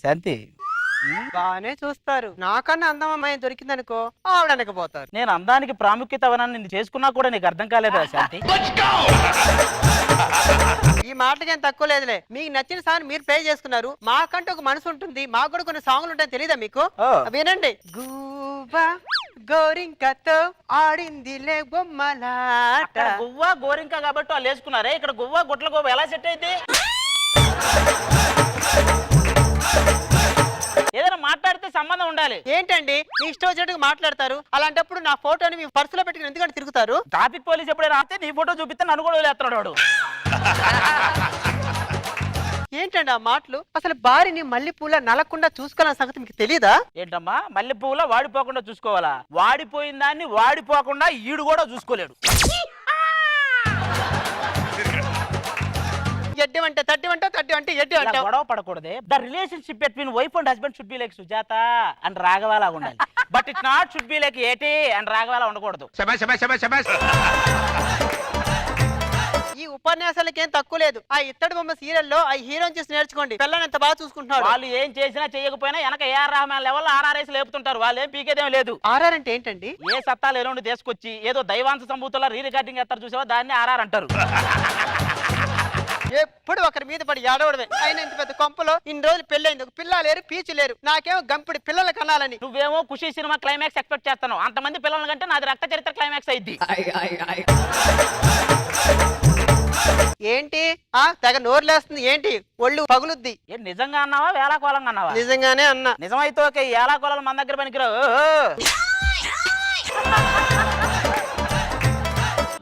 శాంతి బానే చూస్తారు. నాకన్నా అందం అమ్మాయి దొరికిందనుకో ఆవిడనకపోతారు. నేను అందానికి ప్రాముఖ్యత అవనని నిన్ను చేసుకున్నా కూడా నీకు అర్థం కాలేదా శాంతి? ఈ మాటకి ఏం తక్కువ లేదులే. మీకు నచ్చిన సాంగ్ మీరు ప్లే చేసుకున్నారు. మాకంటూ ఒక మనసు ఉంటుంది, మాకు కూడా కొన్ని సాంగ్లు ఉంటాయని తెలీదా మీకు? వినండి. గువ్వా గోరింకతో ఆడిందిలే బొమ్మలాట. గువ్వ గోరింక కాబట్టి వాళ్ళు వేసుకున్నారే, ఇక్కడ గువ్వ గుట్ల గువ్వ ఎలా సెట్ అయితే? ఏదైనా మాట్లాడితే సంబంధం ఉండాలి. ఏంటండి మీ ఇష్టం వచ్చినట్టుగా మాట్లాడతారు? అలాంటప్పుడు నా ఫోటోని మీ పర్సులో పెట్టుకుని ఎందుకంటే తిరుగుతారు? ట్రాఫిక్ పోలీస్ ఎప్పుడైనా రాస్తే నీ ఫోటో చూపిస్తే నన్ను కూడా వదిలేస్తున్నాడు వాడు. ఏంటండి ఆ మాటలు? అసలు భార్యని మల్లెపూల నలకుండా చూసుకోవాలన్న సంగతి మీకు తెలీదా? ఏంటమ్మా మల్లె పువ్వులా వాడిపోకుండా చూసుకోవాలా? వాడిపోయిన దాన్ని వాడిపోకుండా ఈడు కూడా చూసుకోలేడు. ఎడ్డి అంటే తట్టి అంటే తట్టి అంటే ఎడ్డి అంటే గొడవ పడకూడదే. The relationship between wife and husband should be like Sujatha and రాఘవాలా ఉండాలి. But it not should be like ఏటి అండ్ రాఘవాలా ఉండకూడదు. ఈ ఉపన్యాసాలకి ఏం తక్కువ లేదు. ఆ ఇత్తడి బొమ్మ సీరియల్లో ఆ హీరోని చూసి నేర్చుకోండి. పిల్లని ఎంత బాగా చూసుకుంటున్నాడు. వాళ్ళు ఏం చేసినా చేయకపోయినా వెనక ఏఆర్ రెహమాన్ లెవెల్ ఆర్ఆర్ఎస్ లేపుతుంటారు. వాళ్ళు ఏం పీకేదేం లేదు. ఆర్ఆర్ అంటే ఏంటండి? ఏ సత్తాలు ఎలాంటి తీసుకొచ్చి ఏదో దైవాంశ సంభూతుల్లో రీ రికార్డింగ్ చేస్తారు చూసావా, దాన్ని ఆర్ఆర్ అంటారు. ఎప్పుడు ఒకరి మీద పడి ఏడవడమే. ఆయన ఇంత పెద్ద కొంపలో ఇన్ని రోజులు పెళ్ళైంది, ఒక పిల్ల లేరు పీచు లేరు. నాకేమో గంపిడి పిల్లలు కనాలని. నువ్వేమో ఖుషి సినిమా క్లైమాక్స్ ఎక్స్పెక్ట్ చేస్తాను. అంతమంది పిల్లల కంటే నాది రక్త చరిత్ర క్లైమాక్స్ అయింది. ఏంటి తెగ నోరులేస్తుంది ఏంటి? ఒళ్ళు పగులుద్ది. ఏం నిజంగా అన్నావా వేలాకోలంగా అన్నావా? నిజంగానే అన్నా. నిజమైతే ఓకే, ఏలాకోలాలు మన దగ్గర పనికిరావు.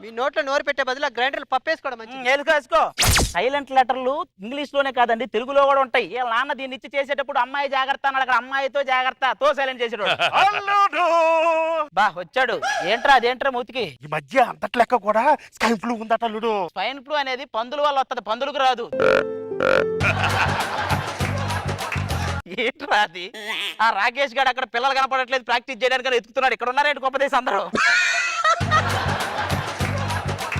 మీ నోట్లో నోరు పెట్టే బదులు గ్రైండర్లు పప్పేసుకోవడం మంచిది. వేసుకో. సైలెంట్ లెటర్లు ఇంగ్లీష్ లోనే కాదండి తెలుగులో కూడా ఉంటాయి. వీళ్ళ నాన్న దీన్ని ఇచ్చి చేసేటప్పుడు అమ్మాయి జాగ్రత్త అన్నాడు, అక్కడ అమ్మాయితో జాగ్రత్త తో సైలెంట్ చేసేటోడు. బా వచ్చాడు. ఏంట్రా అదేంట్రా మూతికి? ఈ మధ్య అంతటి లెక్క కూడా స్కైన్ ఫ్లూ ఉందట అల్లుడు. స్వైన్ ఫ్లూ అనేది పందుల వల్ల వస్తుంది, పందులకు రాదు. ఏంట్రా అది? ఆ రాకేష్ గారు అక్కడ పిల్లలు కనపడట్లేదు ప్రాక్టీస్ చేయడానికి ఎత్తుకుతున్నాడు. ఇక్కడ ఉన్నారేంటి గొప్పదేశం అందరూ?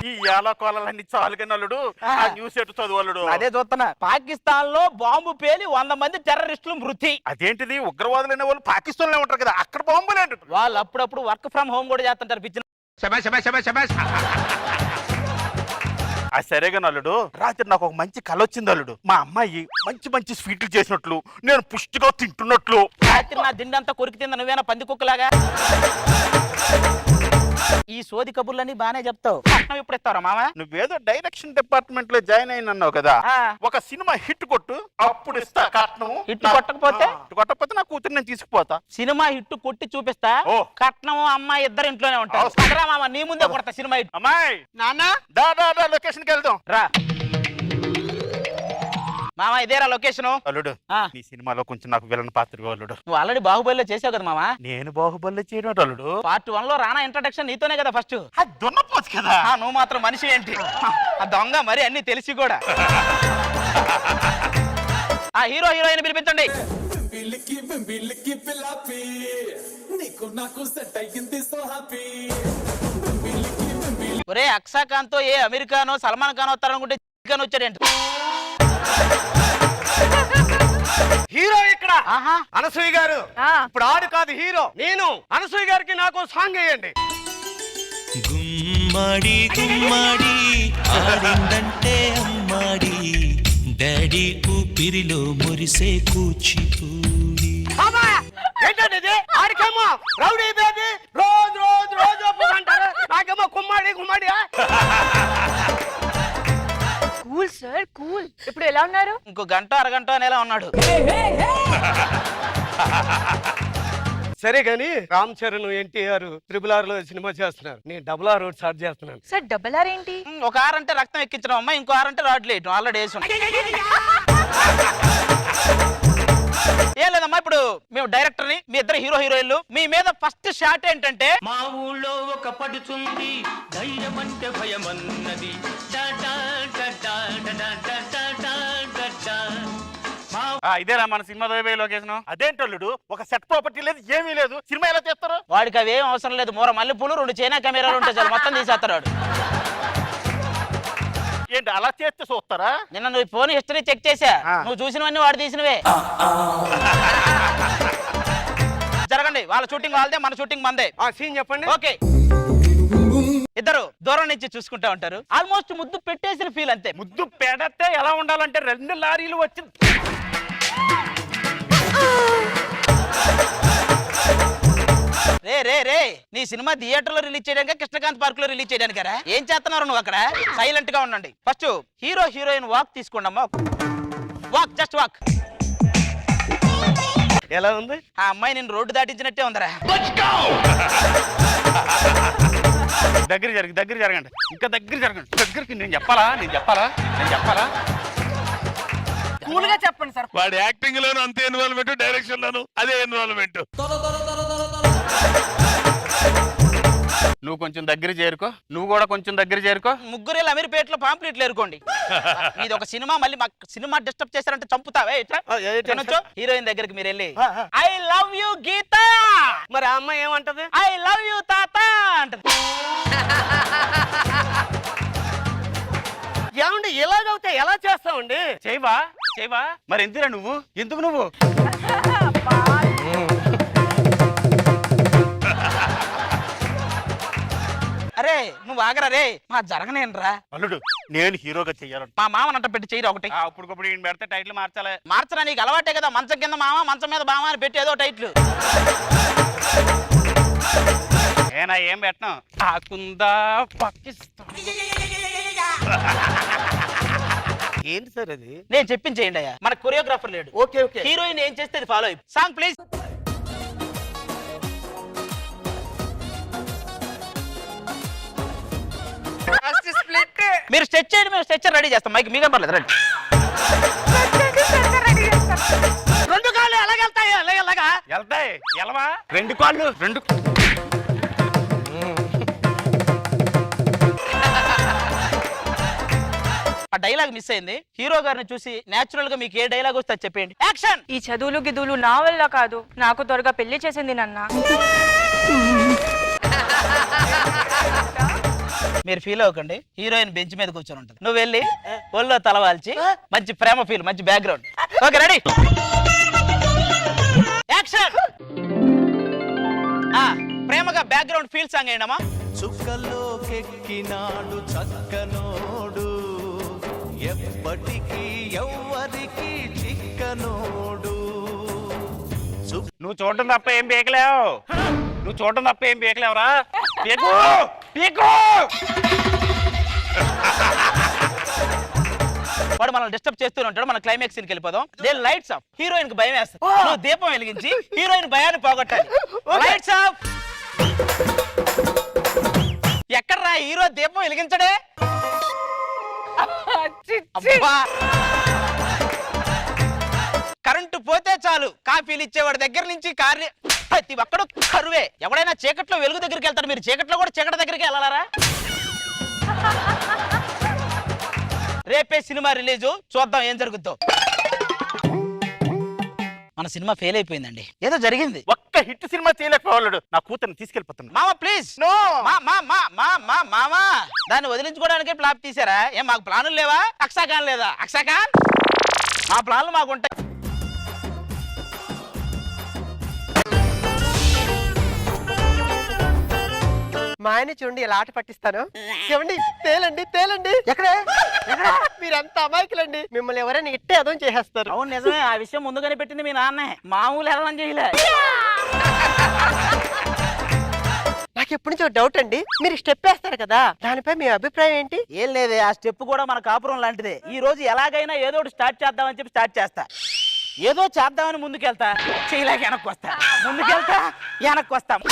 ఈ ఏలాకోలన్నీ చాలుగా అల్లుడు. ఆ న్యూస్ ఎటు చదువులుడు. అదే చూస్తున్నా. పాకిస్తాన్ లో బాంబు పేలి 100 మంది టెర్రరిస్టులు మృతి. అదేంటిది? ఉగ్రవాదులు అనే వాళ్ళు పాకిస్తాన్ లో ఉంటారు కదా, అక్కడ బాంబులేంటి? వాళ్ళు అప్పుడప్పుడు వర్క్ ఫ్రమ్ హోమ్ కూడా చేస్తుంటారు. పిచ్చిన సరేగా నల్లుడు, రాత్రి నాకు ఒక మంచి కళ వచ్చింది అల్లుడు. మా అమ్మాయి మంచి మంచి స్వీట్లు చేసినట్లు, నేను పుష్టిగా తింటున్నట్లు. రాత్రి నా దిండంతా కొరికి తింద నువ్వేనా పంది కుక్కలాగా? ఈ సోది కబుర్లని బానే చెప్తావు. ఇప్పుడు ఇస్తారా మామ? నువ్వేదో డైరెక్షన్ డిపార్ట్మెంట్ లో జాయిన్ అయినావు కదా, ఒక సినిమా హిట్ కొట్టు, అప్పుడు ఇస్తా కట్నం. హిట్ కొట్టకపోతే? కొట్టకపోతే నా కూతురు నేను తీసుకుపోతా. సినిమా హిట్ కొట్టి చూపిస్తా, కట్నం అమ్మాయి ఇద్దరు ఇంట్లోనే ఉంటారు. మామ నీ ముందే కొడతా సినిమా హిట్. అమ్మాయి నాన్న దా లొకేషన్ కి వెళ్దాం రా. మామ ఇదేరా లొకేషన్. అల్లుడు నీ సినిమాలో కొంచెం నాకు విలన్ పాత్ర అల్లుడు. నువ్వు ఆల్రెడీ బాహుబలిలో చేసావు కదా మామ. నేను బాహుబలిలో చేయడం అల్లుడు. పార్ట్ 1 లో రానా ఇంట్రడక్షన్ నీతోనే కదా ఫస్ట్. అది దున్నపోతు కదా. నువ్వు మాత్రం మనిషి ఏంటి? ఆ దొంగ మరి అన్ని తెలిసి కూడా. ఆ హీరో హీరోయిన్ పిలిపించండి. ఒరే అక్షా ఖాన్ తో ఏ అమెరికానో సల్మాన్ ఖాన్ వస్తారనుకుంటే వచ్చాడేంటి? హీరో ఇక్కడ అనసూయ గారు. ఇప్పుడు ఆడు కాదు హీరో నేను. అనసూయ గారికి నాకు సాంగ్ వేయండి. గుమ్మడి గుమ్మడి ఆడిందంటే అమ్మాడి డాడీ ఊపిరిలో మురిసే కూచిపూడి. ఏంటండి ఇది? ఆడికేమో రౌడీ బేబీ రోజు రోజు రోజు ఒప్పుకుంటారు, నాకేమో కుమ్మాడి కుమ్మాడి. Cool sir cool. ఇప్పుడు ఎలా ఉన్నారు? ఇంకో గంట అరగంట అనేలా ఉన్నాడు. సరే గాని రామ్ చరణ్ ఎన్టీఆర్ RRR లో సినిమా చేస్తున్నారు, నేను RRR స్టార్ట్ చేస్తున్నాను. సార్ RRR ఏంటి? ఒక ఆర్ అంటే రక్తం ఎక్కించడం అమ్మా, ఇంకో ఆర్ అంటే రాడ్లు వేయటం. ఆల్రెడీ వేసి ఏం లేదమ్మా. ఇప్పుడు మేము డైరెక్టర్ ని, మీ ఇద్దరు హీరో హీరోయిన్లు. మీ మీద ఫస్ట్ షాట్ ఏంటంటే, మా ఊళ్ళో ఒక పడుతుంది ధైర్యం అంటే భయమన్నది. ఇదేరా మన సినిమా లొకేషన్. అదేంటల్లుడు, ఒక సెట్ ప్రాపర్టీ లేదు, ఏమీ లేదు, సినిమా ఎలా చేస్తారు? వాడికి అవేం అవసరం లేదు. మూర మల్లెపూలు 2 చైనా కెమెరాలు ఉంటే చాలు, మొత్తం తీసేస్తాడు. ఏంటి అలా చేస్తే చూస్తారా? నిన్న నువ్వు ఫోన్ హిస్టరీ చెక్ చేశా, ఆ. నువ్వు చూసినవన్నీ వాడు తీసినవే. జరగండి, వాళ్ళ షూటింగ్ వాళ్ళదే, మన షూటింగ్ మందే. ఆ సీన్ చెప్పండి. ఓకే, ఇద్దరు దూరం నుంచి చూసుకుంటా ఉంటారు. ఆల్మోస్ట్ ముద్దు పెట్టేసిన ఫీల్ అంతే. ముద్దు పెడితే ఎలా ఉండాలంటే 2 లారీలు వచ్చి రే రే రే, నీ సినిమా థియేటర్ లో రిలీజ్ చేయడానికి, కృష్ణకాంత్ పార్క్ లో రిలీజ్ చేయడానికి ఏం చేస్తున్నారు నువ్వు అక్కడ? సైలెంట్ గా ఉండండి. ఫస్ట్ హీరో హీరోయిన్ వాక్ తీసుకోండి అమ్మా. Walk, just walk. ఎలా ఉంది? ఆ అమ్మాయి నేను రోడ్డు దాటించినట్టే ఉందరా. దగ్గర జరగండి, ఇంకా దగ్గర జరగండి. దగ్గరికి నేను చెప్పాలా? కూల్ గా చెప్పండి సార్. వాడి యాక్టింగ్ లోను అంతే ఇన్వాల్వ్మెంట్, డైరెక్షన్ లోను అదే ఇన్వాల్వ్మెంట్. నువ్వు కొంచెం దగ్గర చేరుకో, నువ్వు కూడా కొంచెం దగ్గర చేరుకో. ముగ్గురు అమీర్పేటలో పాంప్లెట్లు ఏరుకోండి. ఇది ఒక సినిమా, మళ్ళీ మాకు సినిమా డిస్టర్బ్ చేశారంటే చంపుతావే. హీరోయిన్ దగ్గరికి మీరు వెళ్ళి ఐ లవ్ యూ గీత, మరి ఆ అమ్మాయి ఏమంటది? ఐ లవ్ యూ తాత అంటది. ఏమండి ఇలాగవుతే ఎలా చేస్తామండి? చేయవా మరి ఎందుకురా నువ్వు? ఎందుకు నువ్వు? అరే నువ్వు ఆగరా రే, మా జరగనేనరా. అల్లుడు, నేను హీరోగా చెయ్యాలంట. మా మామనంట పెట్టి చేయరు ఒకటి. అప్పుడు ఈయన పెడితే టైటిల్ మార్చాలి. మార్చరా, నీకు అలవాటే కదా. మంచం కింద మామ, మంచం మీద బామ అని పెట్టి ఏదో టైటిల్. ఏనా ఏం పెట్టను? ఆకుందా పాకిస్తాన్. ఏంటి సార్ అది? నేను చెప్పించేయండి అయ్యా, మన కొరియోగ్రాఫర్ లేడు. Okay okay. హీరోయిన్ ఏం చేస్తే ఫాలో అయ్యి. Song please. మీరు స్ట్రెచ్ చేయండి, మేము స్ట్రెచ్చర్ రెడీ చేస్తాం. మైక్ మీకేం పర్లేదు, రండి. 2 కాళ్ళు ఎలాగెళ్తాయి? అలాగేలాగా వెళ్తాయి. ఎలవా 2 కాళ్ళు 2. ఆ డైలాగ్ మిస్ అయింది. హీరో గారిని చూసి నేచురల్ గా మీకు ఏ డైలాగ్ వస్తే అది చెప్పండి. యాక్షన్. ఈ చదువులు గిదువులు నా వల్ల కాదు, నాకు త్వరగా పెళ్లి చేసింది నాన్న. మీరు ఫీల్ అవ్వకండి, హీరోయిన్ బెంచ్ మీద కూర్చొని ఉంటుంది. నువ్వు వెళ్ళి ఒళ్ళో తలవాల్చి మంచి ప్రేమ ఫీల్, మంచి బ్యాక్గ్రౌండ్. Okay ready, action. ప్రేమగా బ్యాక్గ్రౌండ్ ఫీల్ సాంగ్ ఏంటమ్మా? చుక్కలోకెక్కినాడు చక్కనోడు, ఎప్పటికీ ఎవ్వరికి చిక్కనోడు. నువ్వు చూడటం తప్ప ఏం పీకలేవురా. పీకు. వాడు మనల్ని డిస్టర్బ్ చేస్తూనే ఉంటాడు. మన క్లైమాక్స్ సీన్కి వెళ్ళిపోదాం. They lights off. హీరోయిన్ కి భయం వేస్తుంది. నువ్వు దీపం వెలిగించి హీరోయిన్ భయాన్ని పోగొట్టాలి. Lights off. ఎక్కడ్రా హీరో దీపం వెలిగించడే? అబ్బా, కరెంటు పోతే చాలు కాఫీలు ఇచ్చేవాడి దగ్గర నుంచి ప్రతి ఒక్కడు కరువే. ఎవడైనా చీకట్లో వెలుగు దగ్గరికి వెళ్తాడు, మీరు చీకట్లో కూడా చీకటి దగ్గరికి వెళ్ళారా? రేపే సినిమా రిలీజ్, చూద్దాం ఏం జరుగుద్దో. మన సినిమా ఫెయిల్ అయిపోయిందండి, ఏదో జరిగింది. ఒక్క హిట్ సినిమా చేయలేకపోవాడు. నా కూతుర్ని తీసుకెళ్ళిపోతున్నా. మామ ప్లీజ్. మామా దాన్ని వదిలించుకోవడానికే ప్లాన్ తీసారా? ఏం మాకు ప్లానులు లేవా? అక్షాఖాన్ లేదా? అక్షాఖాన్, మా ప్లాన్లు మాకు ఉంటాయి. మా ఆయన చూడండి ఇలా ఆట పట్టిస్తాను. చూడండి, తేలండి. ఎక్కడే మీరంత అమాయకులండి. మిమ్మల్ని ఎవరైనా ఇట్టే అదం చేసేస్తారు. అవును నిజమే, ఆ విషయం ముందుగానే పెట్టింది మీ నాన్నే. మామూలు హేళన చేయలే. నాకు ఎప్పటి నుంచో డౌట్ అండి, మీరు స్టెప్ వేస్తారు కదా, దానిపై మీ అభిప్రాయం ఏంటి? ఏం లేదే, ఆ స్టెప్ కూడా మన కాపురం లాంటిదే. ఈ రోజు ఎలాగైనా ఏదో ఒకటి స్టార్ట్ చేద్దామని చెప్పి స్టార్ట్ చేస్తా. ఏదో చేద్దామని ముందుకెళ్తా, చేయలేక వెనక్కి వస్తా. ముందుకెళ్తా, వెనక్కి వస్తాం.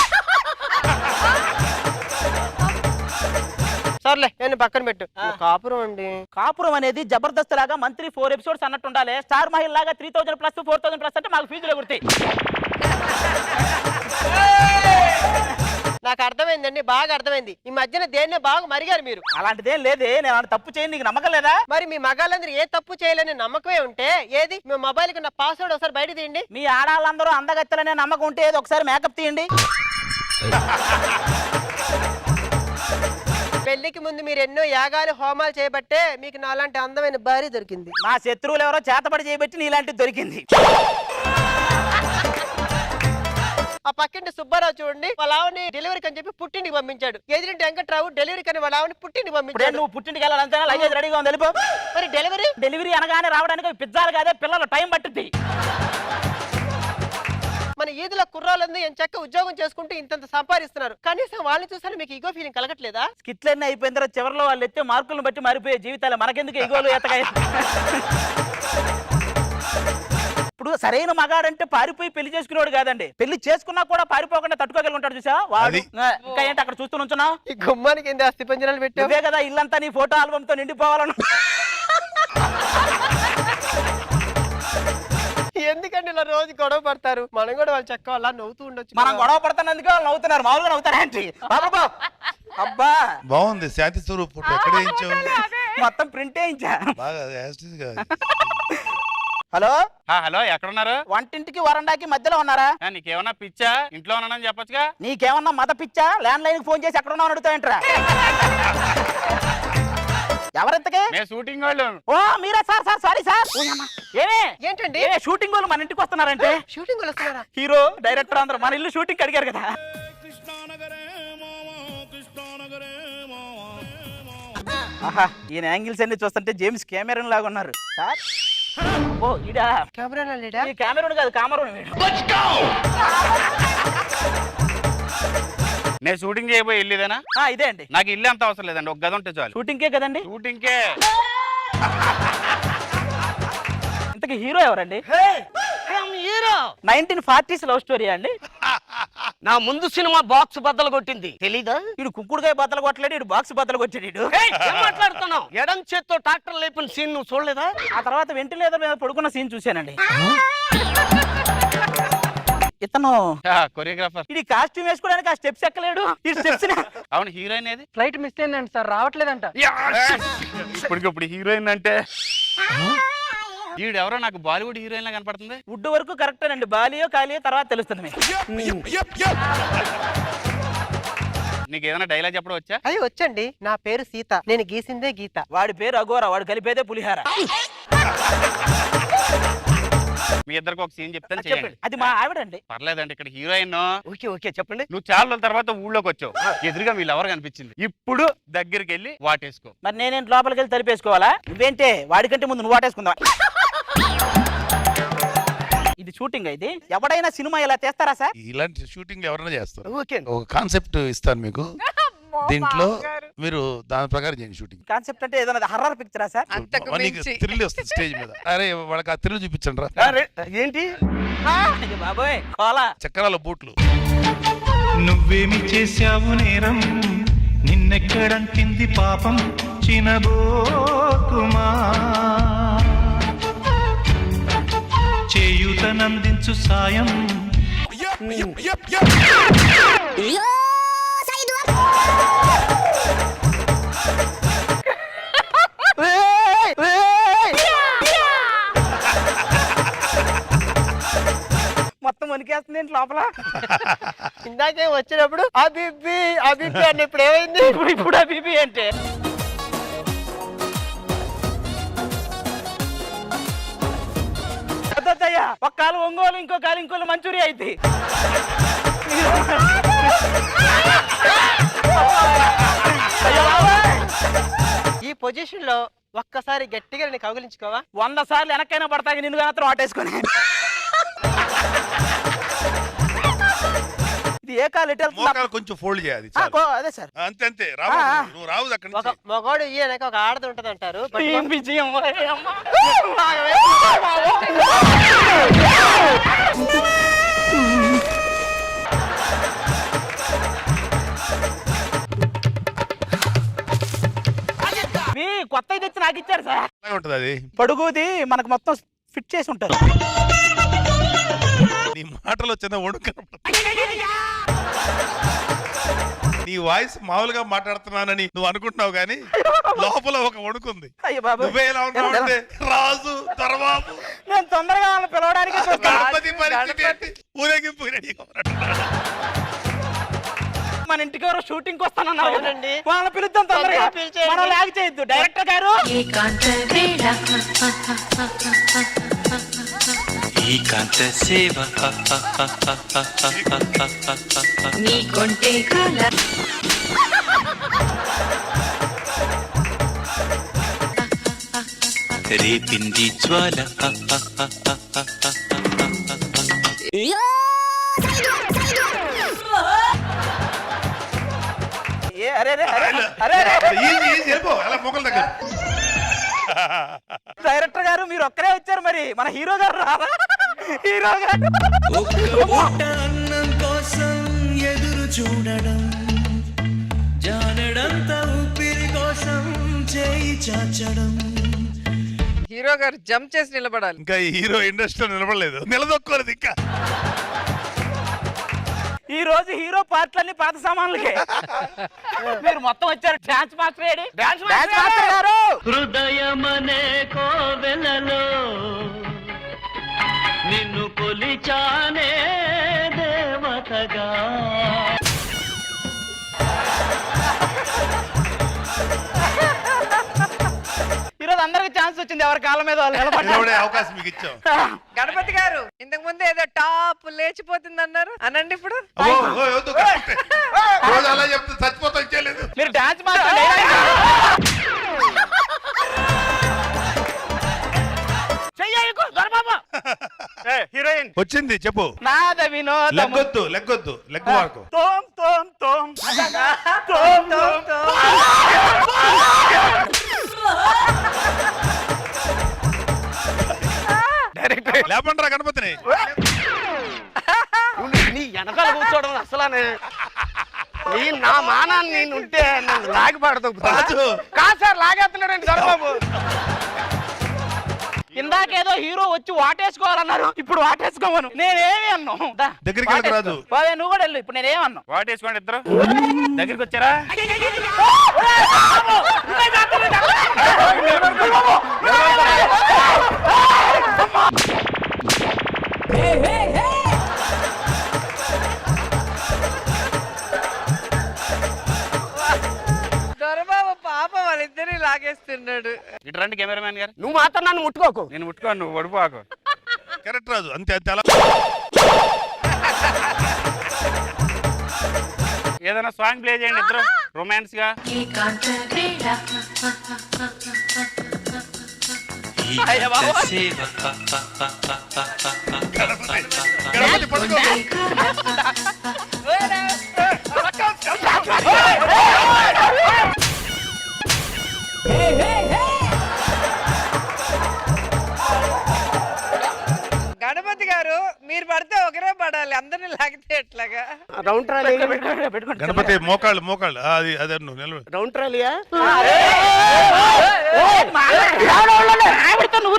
సర్లే, నేను పక్కన పెట్టు. కాపురం అండి. కాపురం అనేది జబర్దస్త్ లాగా మంత్లీ 4 ఎపిసోడ్స్ అన్నట్టు ఉండాలి. స్టార్ మహిళ లాగా 3000+ 4000+ అంటే మాకు ఫీజులు ఎగురుతాయి. నాకు అర్థమైందండి, బాగా అర్థమైంది. ఈ మధ్యన దేన్నే బాగా మరిగారు మీరు. అలాంటిదేం లేదే, నేను అలాంటి తప్పు చేయని నీకు నమ్మకం లేదా? మరి మీ మగాళ్ళందరూ ఏ తప్పు చేయలేని నమ్మకమే ఉంటే ఏది మీ మొబైల్ కి ఉన్న పాస్వర్డ్ ఒకసారి బయట తీయండి. మీ ఆడాళ్ళందరూ అందగత్తెలనే నమ్మకం ఉంటే ఏదో ఒకసారి మేకప్ తీయండి. పెళ్లికి ముందు మీరు ఎన్నో యాగాలు హోమాలు చేయబట్టే మీకు నాలాంటి అందమైన భార్య దొరికింది. నా శత్రువులు ఎవరో చేతబడి చేయబట్టి నీలాంటిది దొరికింది. ఆ పక్కింటి సుబ్బారావు చూడండి, వాళ్ళ ఆవిని డెలివరీకి అని చెప్పి పుట్టింటికి పంపించాడు. ఎదురింటి వెంకట్రావు డెలివరీకి అని వాళ్ళ ఆవిని పుట్టింటికి ఇప్పుడే పంపించాడు. నువ్వు పుట్టింటికి వెళ్ళాలంటే లగేజ్ రెడీగా ఉంది, వెళ్ళిపో. మరి డెలివరీ డెలివరీ అనగానే రావడానికి పిజ్జాలు కాదే, పిల్లలు టైం పట్టుద్ది. మన ఈదుల కుర్రాళ్ళందరూ ఎంచక్క ఉద్యోగం చేసుకుంటూ ఇంతంత సంపాదిస్తున్నారు. కనీసం వాళ్ళని చూసాను మీకు ఈగో ఫీలింగ్ కలగట్లేదా? స్కిట్లన్నీ అయిపోయిన తర్వాత చివరిలో వాళ్ళు ఎత్తే మార్కులను బట్టి మారిపోయే జీవితాలు మనకెందుకు ఎగోలు ఎత్తగా. ఇప్పుడు సరైన మగాడంటే పారిపోయి పెళ్లి చేసుకునేవాడు కాదండి, పెళ్లి చేసుకున్నా కూడా పారిపోకుండా తట్టుకోగలిగి ఉంటాడు. చూసా వాడు. ఇంకా ఏంటి అక్కడ చూస్తూ నుంచున్నావు? ఈ గుమ్మానికి ఏంది అస్థి పంజరాలు పెట్టావు? నువ్వే కదా ఇల్లంతా నీ ఫోటో ఆల్బమ్ తో నిండిపోవాలను. ఎందుకంటే ఇలా రోజు గొడవ పడతారు? మనం కూడా వాళ్ళు చక్క అలా నవ్వుతూ ఉండొచ్చు. మనం గొడవ పడుతున్నందుకే వాళ్ళు నవ్వుతున్నారు, మామూలుగా నవ్వుతారేంటి? బాబా అబ్బా బాగుంది. శాంతి స్వరూప్ ఎక్కడ వేయించావు? మొత్తం ప్రింట్ వేయించా. బాగా యాస్టిస్ గా. హలో హలో, ఎక్కడున్నారు? వంటింటికి వరండాకి మధ్యలో ఉన్నారా? నీకేమన్నా పిచ్చా? ఇంట్లో ఉన్నానని చెప్పొచ్చుగా. నీకేమన్నా మత పిచ్చా? ల్యాండ్ లైన్ ఫోన్ చేసి ఎక్కడ ఉన్నావు అడుగుతావేంట్రా? ఎవరింతకి? మేము షూటింగ్ వాళ్ళు. ఓ మీరా సార్? Sir sorry sir. ఏమే ఏంటండి షూటింగ్ వాళ్ళు మన ఇంటికి వస్తున్నారంటే? షూటింగ్ వాళ్ళు వస్తున్నారా? హీరో డైరెక్టర్ అందరూ మన ఇల్లు షూటింగ్ అడిగారు కదా. ఆహా, ఈయన యాంగిల్స్ అన్ని చూస్తుంటే జేమ్స్ కెమెరాన్ లాగా ఉన్నారు సార్. ఓ ఇడా కెమెరా లేడా? ఈ కెమెరాన్ కాదు, కామరూన్ వీడు. నేను షూటింగ్ చేయబోయే ఇల్లు ఇదేనా? ఇదే అండి. నాకు ఇల్లు అంత అవసరం లేదండి, ఒక గది ఉంటే చాలు. షూటింగ్కే కదండి? షూటింగ్కే. ఇంతకీ హీరో ఎవరండి? హీరో 1940s లవ్ స్టోరీ అండి. నా ముందు సినిమా బాక్స్ బద్దలు కొట్టింది, తెలీదా? ఇడు కుక్కుడుకాయ బద్దలు కొట్టలేడు, ఇడు బాక్స్ బద్దలు కొట్టాడు. ఇడు మాట్లాడుతున్నావు? ఎడం చేత్తో ట్రాక్టర్ లేపిన సీన్ నువ్వు చూడలేదా? ఆ తర్వాత వెంటిలేటర్ మీద పడుకున్న సీన్ చూశానండి. ఇతను కొరియోగ్రాఫర్. ఇది కాస్ట్యూమ్ వేసుకోవడానికి ఆ స్టెప్స్ ఎక్కలేడు. ఈ స్టెప్స్ అవును, హీరోయిన్ ఏది? ఫ్లైట్ మిస్ అయిందండి సార్, రావట్లేదంట. ఇప్పుడు హీరోయిన్ అంటే ఈవిడెవరో నాకు బాలీవుడ్ హీరోయిన్ లా కనపడుతుంది. వుడ్ వరకు కరెక్టేనండి, బాలియో కాలియో తర్వాత తెలుస్తుంది మీకు. నీకు ఏదైనా డైలాగ్ చెప్పడం వచ్చా? అయ్యి వచ్చండి. నా పేరు సీత, నేను గీసిందే గీత. వాడి పేరు అఘోరా, వాడు కలిపేదే పులిహార. మీ ఇద్దరికి ఒక సీన్ చెప్తాను, చేయండి. అది మా ఆవిడండి. పర్లేదండి, ఇక్కడ హీరోయిన్. ఓకే ఓకే చెప్పండి. నువ్వు చాలా రోజుల తర్వాత ఊళ్ళోకి వచ్చావు, ఎదురుగా వీళ్ళు ఎవరు కనిపించింది. ఇప్పుడు దగ్గరికి వెళ్ళి వాటేసుకో. మరి నేనేంటి లోపలికి వెళ్ళి తలిపేసుకోవాలా? నువ్వేంటే వాడికంటే ముందు నువ్వు వాటేసుకుందాం. ఇది షూటింగ్ ఇది. ఎవడైనా సినిమా ఇలా చేస్తారా సార్? ఇలాంటి షూటింగ్ ఎవరైనా చేస్తారు. ఓకే, ఒక కాన్సెప్ట్ ఇస్తాను మీకు, దీంట్లో మీరు దాని ప్రకారం చేయండి షూటింగ్. కాన్సెప్ట్ అంటే ఏదైనా హర్రర్ పిక్చరా సార్? నీకు థ్రిల్ వస్తుంది స్టేజ్ మీద. అరే వాళ్ళకి ఆ థ్రిల్ చూపించండి రా. ఏంటి బాబోయ్ కోలా చక్రాల బూట్లు. నువ్వేమి చేశావు నేరం, నిన్నెక్కడంటింది పాపం చినబోకుమా, చేయూతనందించు సాయం. మొత్తం వణికేస్తుంది ఏంటి లోపల? ఇందాకే వచ్చినప్పుడు అబిబ్బి అబిబ్బి అని ఇప్పుడు ఏమైంది? ఇప్పుడు బీబీ అంటే ఒక కాలు ఒంగోలు, ఇంకో కాలు ఇంకోలు మంచూరియా అయితే. ఈ పొజిషన్ లో ఒక్కసారి గట్టిగా నేను కౌగిలించుకోవా? 100 సార్లు వెనక్కైనా పడతాయి, నిన్ను మాత్రం ఆటేసుకుని. ఇది ఏ కాలు ఎటు వెళ్తుందా? మోకాలు కొంచెం ఫోల్డ్ చేయాలి. అదే సార్. అంతే అంతే. రావు, నువ్వు రావు అక్కడి ఒక నుంచి. మగవాడు ఈయనక ఒక ఆడది ఉంటది అంటారు. ఏం విజయం అమ్మా. కొత్త తెచ్చి నాకు ఇచ్చారు సార్. ఉంటుంది అది. పడుగుది మనకు మొత్తం ఫిట్ చేసి ఉంటారు. నీ మాటలు వచ్చిందా వణుకు. నీ వాయిస్ మామూలుగా మాట్లాడుతున్నానని నువ్వు అనుకుంటున్నావు కానీ లోపల ఒక వణుకుంది. అయ్యో బాబు, నువ్వే ఎలా ఉన్నావు అంటే రాజు తర్వాబు. నేను తొందరగా వాళ్ళని పిలవడానికి ఊరేగింపు మా మన ఇంటికి ఎవరో షూటింగ్ వస్తానన్నారు అవునండి. వాళ్ళని పిలుద్దాం తొందరగా. తొందరగా పిలిచేయండి. మనం లాగ్ చేయొద్దు. డైరెక్టర్ గారు ఏకాంత సేవ రేపింది జ్వాల ఏ అరే అరే అరే అరే అరే. వెళ్ళిపో అలా మొక్కల దగ్గర డైరెక్టర్ గారు మీరు ఒక్కరే వచ్చారు, మరి మన హీరో గారు రారా? హీరో గారు అన్నం కోసం ఎదురు చూడడం జానడంత ఊపిరి కోసం చేయి చాచడం. హీరో గారు జంప్ చేసి నిలబడాలి. ఇంకా ఈ హీరో ఇండస్ట్రీలో నిలబడలేదు, నిలదొక్కోలేదు ఇంకా. ఈ రోజు హీరో పాటలన్నీ పాత సామాన్లకే. మీరు మొత్తం వచ్చారు. Dance master AD? Dance master గారు హృదయమనే కోవెలలో నిన్ను కొలిచానే దేవతగా. ఈరోజు అందరికి ఛాన్స్ వచ్చింది, ఎవరి కాళ్ళ మీద వాళ్ళు నిలబడ్డారు. నిలబడే అవకాశం మీకు ఇచ్చాం. గణపతి గారు ఇంతకు ముందు ఏదో టాప్ లేచిపోతుంది అన్నారు, అనండి ఇప్పుడు. అబ్బో, ఓ, వద్దు, కరెక్టే. రోజు అలా చెప్తే చచ్చిపోతాం చేయలేదు. మీరు డాన్స్ మాస్టర్ హీరోయిన్ వచ్చింది చెప్పు. నాద వినోదము లెగ్గొద్దు లెగ్గొద్దు లెగ్గు మార్కు. తోం తోం తోం తోం తోం. లేపండ్రా గణపతిని. నీ వెనకాల కూర్చోవడం అసలనే నా మానాన్ని నేను ఉంటే నన్ను లాగి పడదు రాజు. కాదు సార్, లాగేస్తున్నాడండి దొరబాబు. ఇందాకేదో హీరో వచ్చి వాటేసుకోవాలన్నారు, ఇప్పుడు వాటేసుకోమను. నేనేమి అన్నా దగ్గరికి వెళ్ళకు రాజు. నువ్వు కూడా వెళ్ళు. ఇప్పుడు నేనేమన్నా వాటేసుకోండి ఇద్దరు దగ్గరికి వచ్చారా? దొరబాబు పాపం వాళ్ళిద్దరిని లాగేస్తున్నాడు. ఇటు రండి కెమెరామ్యాన్ గారు. నువ్వు మాత్రం నన్ను ముట్టుకోకు. నేను ముట్టుకోను, నువ్వు ఒడిపోకు. కరెక్ట్ రాజు, అంతే అంతే. అలా ఏదైనా సాంగ్ ప్లే చేయండి ఇద్దరు రొమాన్స్ గా. ఏకాంత సేవ గణపతి పట్టుకో. గణపతి గారు మీరు పడితే ఒకరే పడాలి, అందరిని లాగితే ఎట్లాగా? రౌండ్ ట్రాలీ గణపతి మోకాళ్ళు మోకాళ్ళు అది అదే నువ్వు నిలబడు. రౌండ్ ట్రాలీయా? నువ్వు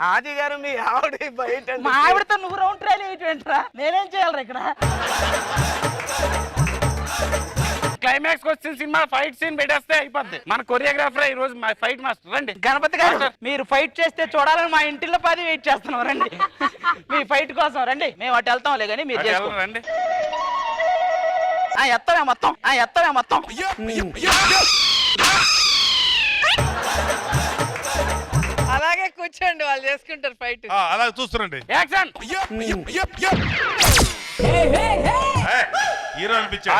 ఆది గారు మీ ఆవిడ బయట మా ఆవిడతో నువ్వు రౌండ్ ట్రైల్ ఏంటంటరా? నేనేం చేయాలి ఇక్కడ? క్లైమాక్స్ వచ్చిన సినిమా ఫైట్ సీన్ పెట్టేస్తే అయిపోద్ది. మన కొరియోగ్రాఫర్ ఈ రోజు ఫైట్ మాస్టర్. రండి గణపతి గారు, మీరు ఫైట్ చేస్తే చూడాలని మా ఇంటిలో 10 వెయిట్ చేస్తున్నాం. రండి మీ ఫైట్ కోసం రండి. మేము అటు వెళ్తాంలే కానీ మీరు చేసుకోండి. రండి. ఎత్తమే మొత్తం, ఎత్తమే మొత్తం. అలాగే కూర్చోండి, వాళ్ళు చేసుకుంటారు ఫైట్. అలా చూస్తురండి. యాక్షన్. హీరో అనిపించాడు.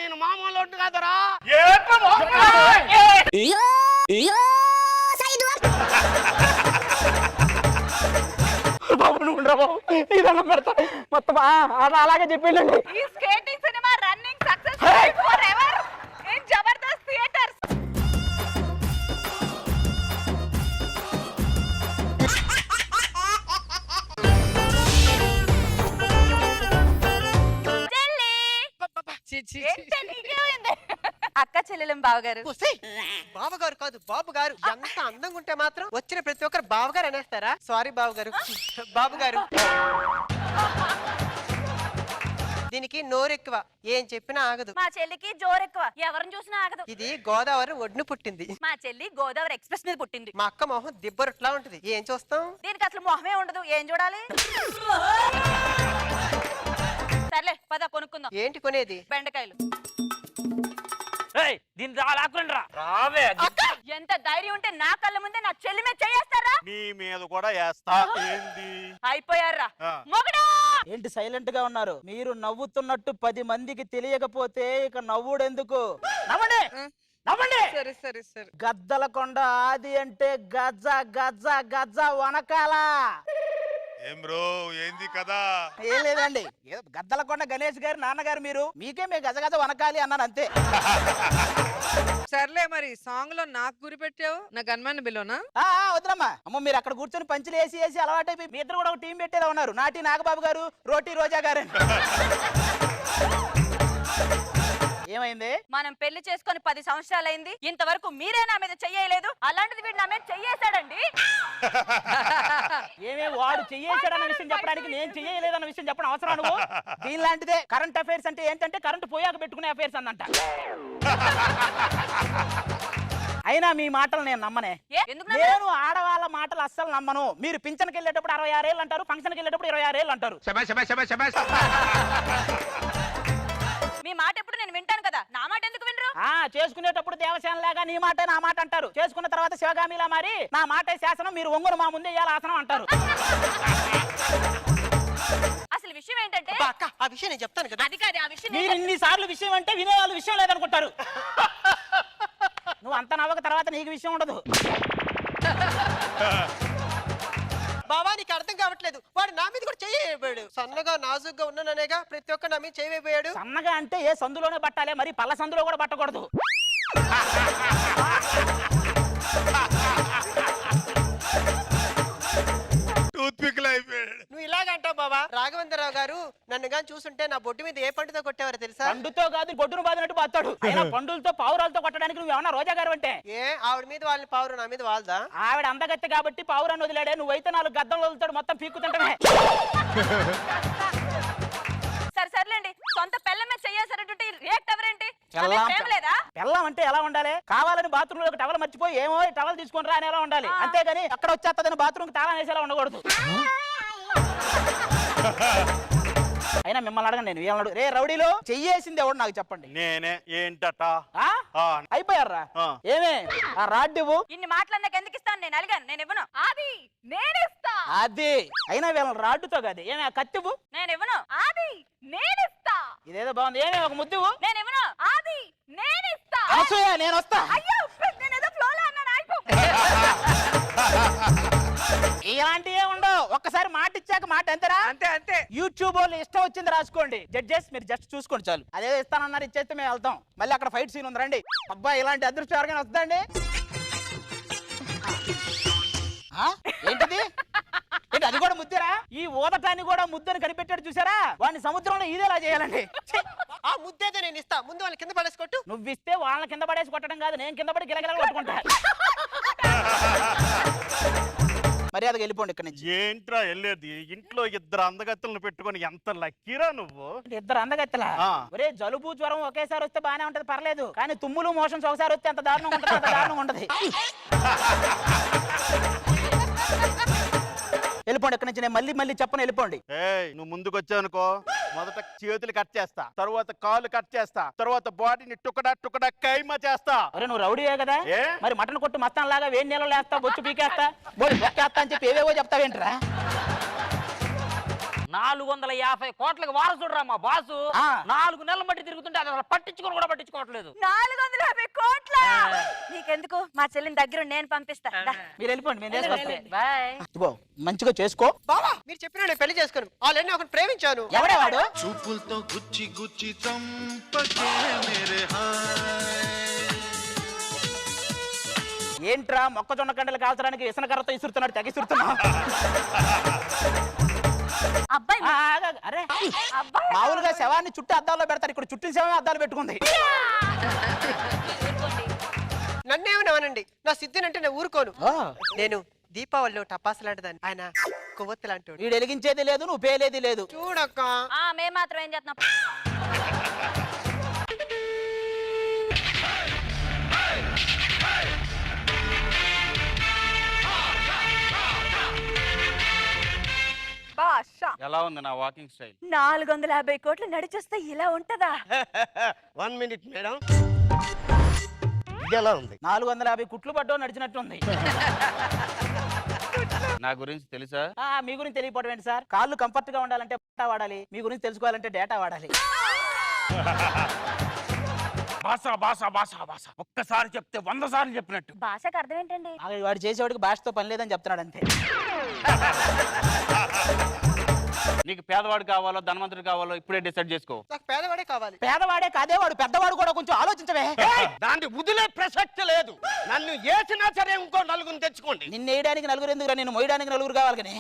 నేను మామూలు ఒట్టు కాదరా. బాబు నువ్వు ఉండరా బాబు, ఇదన్నా పెడతా మొత్తం. అలాగే చెప్పిండండి. ఈ skating cinema running success for ever in Jabardasth theatres. అక్క చెల్లెలం బావగారు. బావగారు కాదు బాబు గారు. ఎంత అందంగా ఉంటే మాత్రం వచ్చిన ప్రతి ఒక్కరు బావగారు అనేస్తారా? సారీ బావగారు. బాబు గారు దీనికి నోరు ఎక్కువ, ఏం చెప్పినా ఆగదు. మా చెల్లికి జోరెక్కువ, ఎవరిని చూసినా ఆగదు. ఇది గోదావరి ఒడ్డున పుట్టింది. మా చెల్లి గోదావరి ఎక్స్ప్రెస్ మీద పుట్టింది. మా అక్క మొహం దిబ్బరొట్లా ఉంటది, ఏం చూస్తాం? దీనికి అసలు మొహమే ఉండదు, ఏం చూడాలి? సర్లే పద కొనుక్కుందాం. ఏంటి కొనేది? బెండకాయలు. దీన్ని లాక్కుని రా. రావే ఎంత ధైర్యం ఉంటే నా కళ్ళ ముందే నా చెల్లి మీద చేయేస్తారా? నీ మీద కూడా వేస్తా. ఏంది అయిపోయారా ఆ. మొగడా? ఏంటి సైలెంట్ గా ఉన్నారు? మీరు నవ్వుతున్నట్టు 10 మందికి తెలియకపోతే ఇక నవ్వుడెందుకు? నవ్వండి నవ్వండి. సరే సరే సరే. గద్దలకొండ ఆది అంటే గజ్జ గజ్జ గజ్జ వనకాల. ఏం బ్రో ఏంది కదా? ఏం లేదండి, ఏదో గద్దలకొండ గణేష్ గారు నాన్నగారు మీరు, మీకే మీ గజ గజ వనకాలి అన్నాను అంతే. సర్లే మరి సాంగ్ లో నాకు గురి పెట్టావు, నా గన్మాన్ బిలోనా? వద్దురమ్మా. అమ్మ మీరు అక్కడ కూర్చొని పంచులు వేసి వేసి అలవాటైపోయి మీ ఇద్దరు కూడా ఒక టీం పెట్టేలా ఉన్నారు. నాటి నాగబాబు గారు, రోటీ రోజా గారు. ఏమైంది? మనం పెళ్లి చేసుకొని 10 సంవత్సరాలైంది, ఇంతవరకు మీరే నా మీద చెయ్యలేదు. అలాంటిది వీడు నా మీద చెయ్యేశాడండి. ఏమే వాడు చెయ్యేశాడన్న విషయం చెప్పడానికి నేను చెయ్యలేదన్న విషయం చెప్పడం అవసరం నువ్వు? దీనిలాంటిదే కరెంట్ అఫైర్స్ అంటే ఏంటంటే కరెంట్ పోయాక పెట్టుకునే అఫైర్స్ అందంట. అయినా మీ మాటలు నేను నమ్మనే. ఎందుకు నేను ఆడవాళ్ళ మాటలు అస్సలు నమ్మను. మీరు పింఛన్కి వెళ్ళేటప్పుడు 66 ఏళ్ళు అంటారు, ఫంక్షన్కి వెళ్ళేటప్పుడు 26 ఏళ్ళు అంటారు. మీ మాట ఎప్పుడు నేను వింటాను కదా, నా మాట ఎందుకు వినరు? చేసుకునేటప్పుడు దేవసేన లాగా నీ మాట నా మాట అంటారు, చేసుకున్న తర్వాత శివగామిలా మారి నా మాట శాసనం, మీరు ఒంగును మా ముందే ఇయ్యాల ఆసనం అంటారు. అసలు విషయం ఏంటంటే అక్క ఆ విషయం నేను చెప్తాను కదా. అది కాదు, ఆ విషయం మీరు ఇన్నిసార్లు విషయం అంటే వినేవాళ్ళు విషయం లేదనుకుంటారు. నువ్వు అంత నవ్వక తర్వాత నీకు విషయం ఉండదు. బాబా నీకు అర్థం కావట్లేదు, వాడు నా మీద కూడా చేయబోయాడు. సన్నగా నాజుగ్గా ఉన్నాననేగా ప్రతి ఒక్క నా మీద చేయబోయాడు. సన్నగా అంటే ఏ సందులోనే పట్టాలి, మరి పల్ల సందులో కూడా పట్టకూడదు. టూత్ పిక్లు అయిపోయాడు. నువ్వు ఇలాగంటావు బాబా. రాఘవేంద్రరావు గారు నన్ను గాని చూసుంటే నా బొట్టు మీద ఏ పండుతో కొట్టేవారు తెలుసా? పండుతో కాదు గొడ్డును బాదినట్టు బాస్తాడు. అయినా పండులతో పావురాలతో కొట్టడానికి నువ్వు ఏమన్నా రోజా గారు అంటే? ఏ ఆవిడ మీద వాళ్ళని పావురు, నా మీద వాళ్ళదా? ఆవిడ అందగత్తి కాబట్టి పావురాన్ని వదిలాడే, నువ్వైతే 4 గద్దలు వదులుతాడు మొత్తం పీక్కుతుంటమే. సరే సర్లేండి, సొంత పెళ్ళ మీద చెయ్యేసారంటే రియాక్ట్ ఎవరేంటి? లేదా? పెళ్ళం అంటే ఎలా ఉండాలి? కావాలని బాత్రూమ్ లో టవల్ మర్చిపోయి ఏమో టవల్ తీసుకొని రా అనేలా ఉండాలి, అంతేగాని అక్కడ వచ్చేస్తదని బాత్రూమ్ తాళం వేసేలా ఉండకూడదు. అయినా మిమ్మల్ని అడగండి, నేను ఏమన్నాడు? రే రౌడీలో చెయ్యేసింది ఎవడు నాకు చెప్పండి. నేనే. ఏంటట? అయిపోయారా? ఏమే ఆ రాడ్డివు? ఇన్ని మాటలన్నాక ఎందుకు ఇస్తాను? నేను అలిగాను, నేను ఇవ్వను. అది నేనిస్తా. అది అయినా వీళ్ళ రాడ్డుతో కాదు. ఏమే ఆ కత్తివు? నేను ఇవ్వను. అది నేనిస్తా. ఇదేదో బాగుంది. ఏమే ఒక ముద్దువు? నేను ఇవ్వను. అది నేనిస్తా. అనసూయ నేను వస్తా. అయ్యో నేనేదో ఫ్లోలో అన్నాను, ఆగిపో. ఇలాంటివే ఉండవు, ఒక్కసారి మాట ఇచ్చాక మాట అంతేరా. అంతే అంతే. యూట్యూబ్ వాళ్ళు ఇష్టం వచ్చింది రాసుకోండి, జడ్జెస్ మీరు జస్ట్ చూసుకోండి చాలు. అదే ఇస్తానన్నారు, ఇచ్చేస్తే మేము వెళ్తాం. మళ్ళీ అక్కడ ఫైట్ సీన్ ఉంది రండి. అబ్బా ఇలాంటి అదృష్టం ఎవరికైనా వస్తుందండి? ఏంటిది? ఏంటి అది కూడా ముద్దరా? ఈ ఊదటాన్ని కూడా ముద్దని కనిపెట్టాడు చూసారా? వాడిని సముద్రంలో ఇదేలా చేయాలండి. ఆ ముద్దేదో నేను ఇస్తా, ముందు వాళ్ళని కింద పడేసి కొట్టు. నువ్వు ఇస్తే వాళ్ళని కింద పడేసి కొట్టడం కాదు, నేను కింద పడి గిలగిల కొట్టుకుంటా. మర్యాదగా వెళ్ళిపోండి ఇక్కడి నుంచి. ఏంట్రా వెళ్ళేది? ఇంట్లో 2 అందగత్తెలను పెట్టుకొని ఎంత లక్కీరా నువ్వు. 2 అందగత్తెలా? ఒరే జలుబు జ్వరం ఒకేసారి వస్తే బానే ఉంటది, పర్లేదు. కానీ తుమ్ములు మోషన్స్ ఒకసారి వస్తే ఎంత దారుణంగా ఉంటది, అంత దారుణంగా ఉంటది. వెళ్ళిపోండి ఇక్కడి నుంచి, నేను మళ్ళీ చెప్పను వెళ్ళిపోండి. నువ్వు ముందుకు వచ్చావనుకో, మొదట చేతులు కట్ చేస్తా, తర్వాత కాళ్ళు కట్ చేస్తా, తర్వాత బాడీని టుకడా కైమా చేస్తా. అరే నువ్వు రౌడీయే కదా, మరి మటన్ కొట్టు మస్తాన్ లాగా వేడి నీళ్ళు వేస్తా, బొచ్చు పీకేస్తా, బోడి బొక్కేస్తా అని చెప్పి ఏవేవో చెప్తావేంట్రా? 450 కోట్లకు వారసుడు రా మా బాసు. 4 నెలల మట్టి తిరుగుతుంటే అది అసలు పట్టించుకొని కూడా పట్టించుకోవట్లేదు. 450 కోట్ల నీకెందుకు? మా చెల్లిని దగ్గర నేను పంపిస్తా. మీరు వెళ్ళిపోండి, మేము మంచిగా చేసుకో. బావా మీరు చెప్పిన నేను పెళ్లి చేసుకోను, ఆల్రెడీ ఒకటి ప్రేమించాను. ఎవడే వాడు? చూపులతో గుచ్చి గుచ్చి చంపకే మేరే హాయ్. ఏంట్రా మొక్కజొన్న కండలు కాల్చడానికి విసనకర్రతో ఇసురుతున్నాడు, తెగిసురుతున్నా. అబ్బాయి అరే మామూలుగా శవాన్ని చుట్టూ అద్దాల్లో పెడతారు, ఇక్కడ చుట్టూ శవం అద్దాలు పెట్టుకుంది. నన్నేమన్నానండి, నా సిద్ధినంటే నేను ఊరుకోను. నేను దీపావళిలో టపాసు లాంటిదాన్ని, ఆయన కొవ్వొత్తి లాంటి వీడు వెలిగించేది లేదు, నువ్వు పేలేది లేదు. చూడక్క. మేము మాత్రం ఏం చేస్తున్నాం? ఎలా ఉంది నా వాకింగ్ స్టైల్? 450 కోట్లు నడిచొస్తే ఇలా ఉంటదా? 1 మినిట్ మేడం, ఇది ఎలా ఉంది? 450 కుట్లు పడ్డో నడిచినట్టుంది. నా గురించి తెలుసా? మీ గురించి తెలియపోవడం ఏంటి సార్? కాళ్ళు కంఫర్ట్ గా ఉండాలంటే డేటా వాడాలి, మీ గురించి తెలుసుకోవాలంటే డేటా వాడాలి. భాష భాష భాష భాష ఒక్కసారి చెప్తే 100 సార్లు చెప్పినట్టు. భాషకు అర్థం ఏంటండి? వాడు చేసేవాడికి భాషతో పని లేదని చెప్తున్నాడు అంతే. నీకు పేదవాడు కావాలో ధనవంతుడు కావాలో ఇప్పుడే డిసైడ్ చేసుకో. నాకు పేదవాడే కావాలి. పేదవాడే కాదే, వాడు పెద్దవాడు కూడా కొంచెం ఆలోచించవే. దాన్ని వదిలే ప్రసక్తి లేదు. నన్ను ఏసినా సరే ఇంకో నలుగురు తెచ్చుకోండి. నిన్ను వేయడానికి నలుగురు ఎందుకురా, నిన్ను మోయడానికి నలుగురు కావాలి కానీ.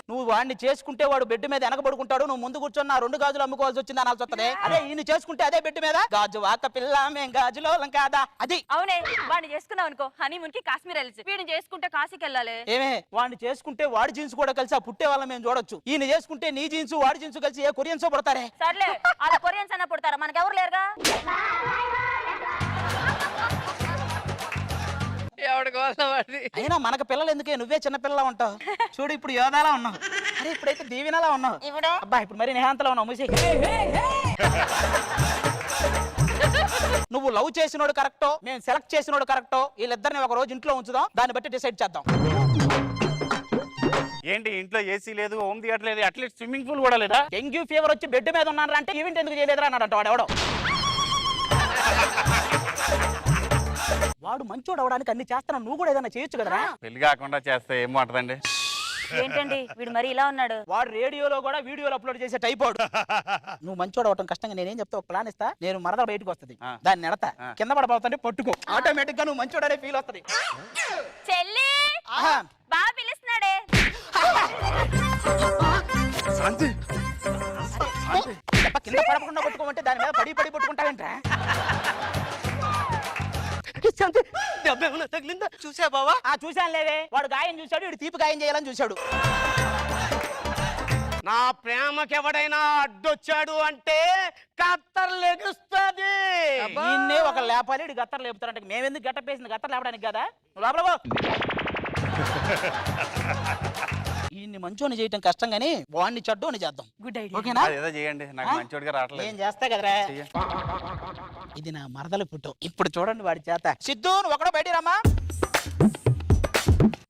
నువ్వు వాడిని చేసుకుంటే వాడు బెడ్ మీద వెనకబడుకుంటాడు, నువ్వు ముందు కూర్చొని 2 గాజులు అమ్ముకోవాల్సి వచ్చింది అనాల్సి వస్తుంది. అదే ఈయన చేసుకుంటే అదే బెడ్ మీద గాజు వాక పిల్ల మేం గాజులోలం కాదా అది. అవునే, వాడిని చేసుకున్నావు అనుకో హనీమూన్ కి కాశ్మీర్ వెళ్ళచ్చు, వీడిని చేసుకుంటే కాశీకి వెళ్ళాలి. ఏమే వాడిని చేసుకుంటే వాడి జీన్స్ కూడా కలిసి ఆ పుట్టే వాళ్ళ మేము చూడొచ్చు. ఈయన చేసుకుంటే నీ జీన్స్ వాడి జీన్స్ కలిసి ఏ కొరియన్సో పడతారే. సర్లే, అలా కొరియన్స్ అన్న పుడతారా? మనకెవరు లేరుగా. అయినా మనకు పిల్లలు ఎందుకే, నువ్వే చిన్న పిల్లలా ఉంటావు. చూడు ఇప్పుడు యోధాలా ఉన్నావు, అరే ఇప్పుడైతే దీవెనలా ఉన్నావు. అబ్బా ఇప్పుడు మరి నిహాంతలా ఉన్నావు. మూసి. నువ్వు లవ్ చేసినోడు కరెక్టో, మేము సెలెక్ట్ చేసినోడు కరెక్టో, వీళ్ళిద్దరిని ఒక రోజు ఇంట్లో ఉంచుదాం, దాన్ని బట్టి డిసైడ్ చేద్దాం. ఏంటి ఇంట్లో ఏసీ లేదు, హోమ్ థియేటర్ లేదు, అట్లీస్ట్ స్విమ్మింగ్ పూల్ కూడా లేదా? డెంగ్యూ ఫీవర్ వచ్చి బెడ్ మీద ఉన్నారా అంటే ఈవెంట్ ఎందుకు చేయలేదురా అన్నాడంట వాడు. ఎవడో వాడు మంచోడు అవడానికి అన్ని చేస్తాను, నువ్వు కూడా ఏదైనా చేయొచ్చు కదరా. పెళ్లి కాకుండా చేస్తే ఏం మాటదండి? ఏంటండి వీడు మరి ఇలా ఉన్నాడు? వాడు రేడియోలో కూడా వీడియోలు అప్లోడ్ చేసే టైప్ వాడు. నువ్వు మంచోడు అవటం కష్టంగా నేనేం చెప్తా, ఒక ప్లాన్ ఇస్తా. నేను మరద బయటకు వస్తుంది, దాన్ని నెడతా, కింద పడబోతుంటే పట్టుకో, ఆటోమేటిక్ గా నువ్వు మంచోడు అనే ఫీల్ వస్తుంది. చెల్లి బాగా పిలుస్తున్నాడే. కింద పడకుండా పట్టుకోమంటే దాని మీద పడి పడి పట్టుకుంటావేంట్రా? తగిలిందా చూసా బావా? చూశాను లేవే, వాడు గాయం చూశాడు, వీడు తీపి గాయం చేయాలని చూశాడు. నా ప్రేమకి ఎవడైనా అడ్డొచ్చాడు అంటే కత్తర్ లెగుస్తుంది. నిన్నే ఒక లేపాలి, ఇటు గత్తర్ లేపుతారంటే మేమెందుకు గట్టపేసింది? గత్తర్ లేపడానికి కదా. లోపల ఈయన్ని మంచోని చేయటం కష్టం గానీ వాడిని చెడ్డోని చేద్దాం. Good idea. ఓకేనా? ఏదో చేయండి, నాకు మంచోడిగా రావట్లేదు. ఏం చేస్తా కదరా. ఇది నా మరదల ఫోటో. ఇప్పుడు చూడండి వాడి చేత. సిద్ధు నువ్వు ఒకడో బయట రామా.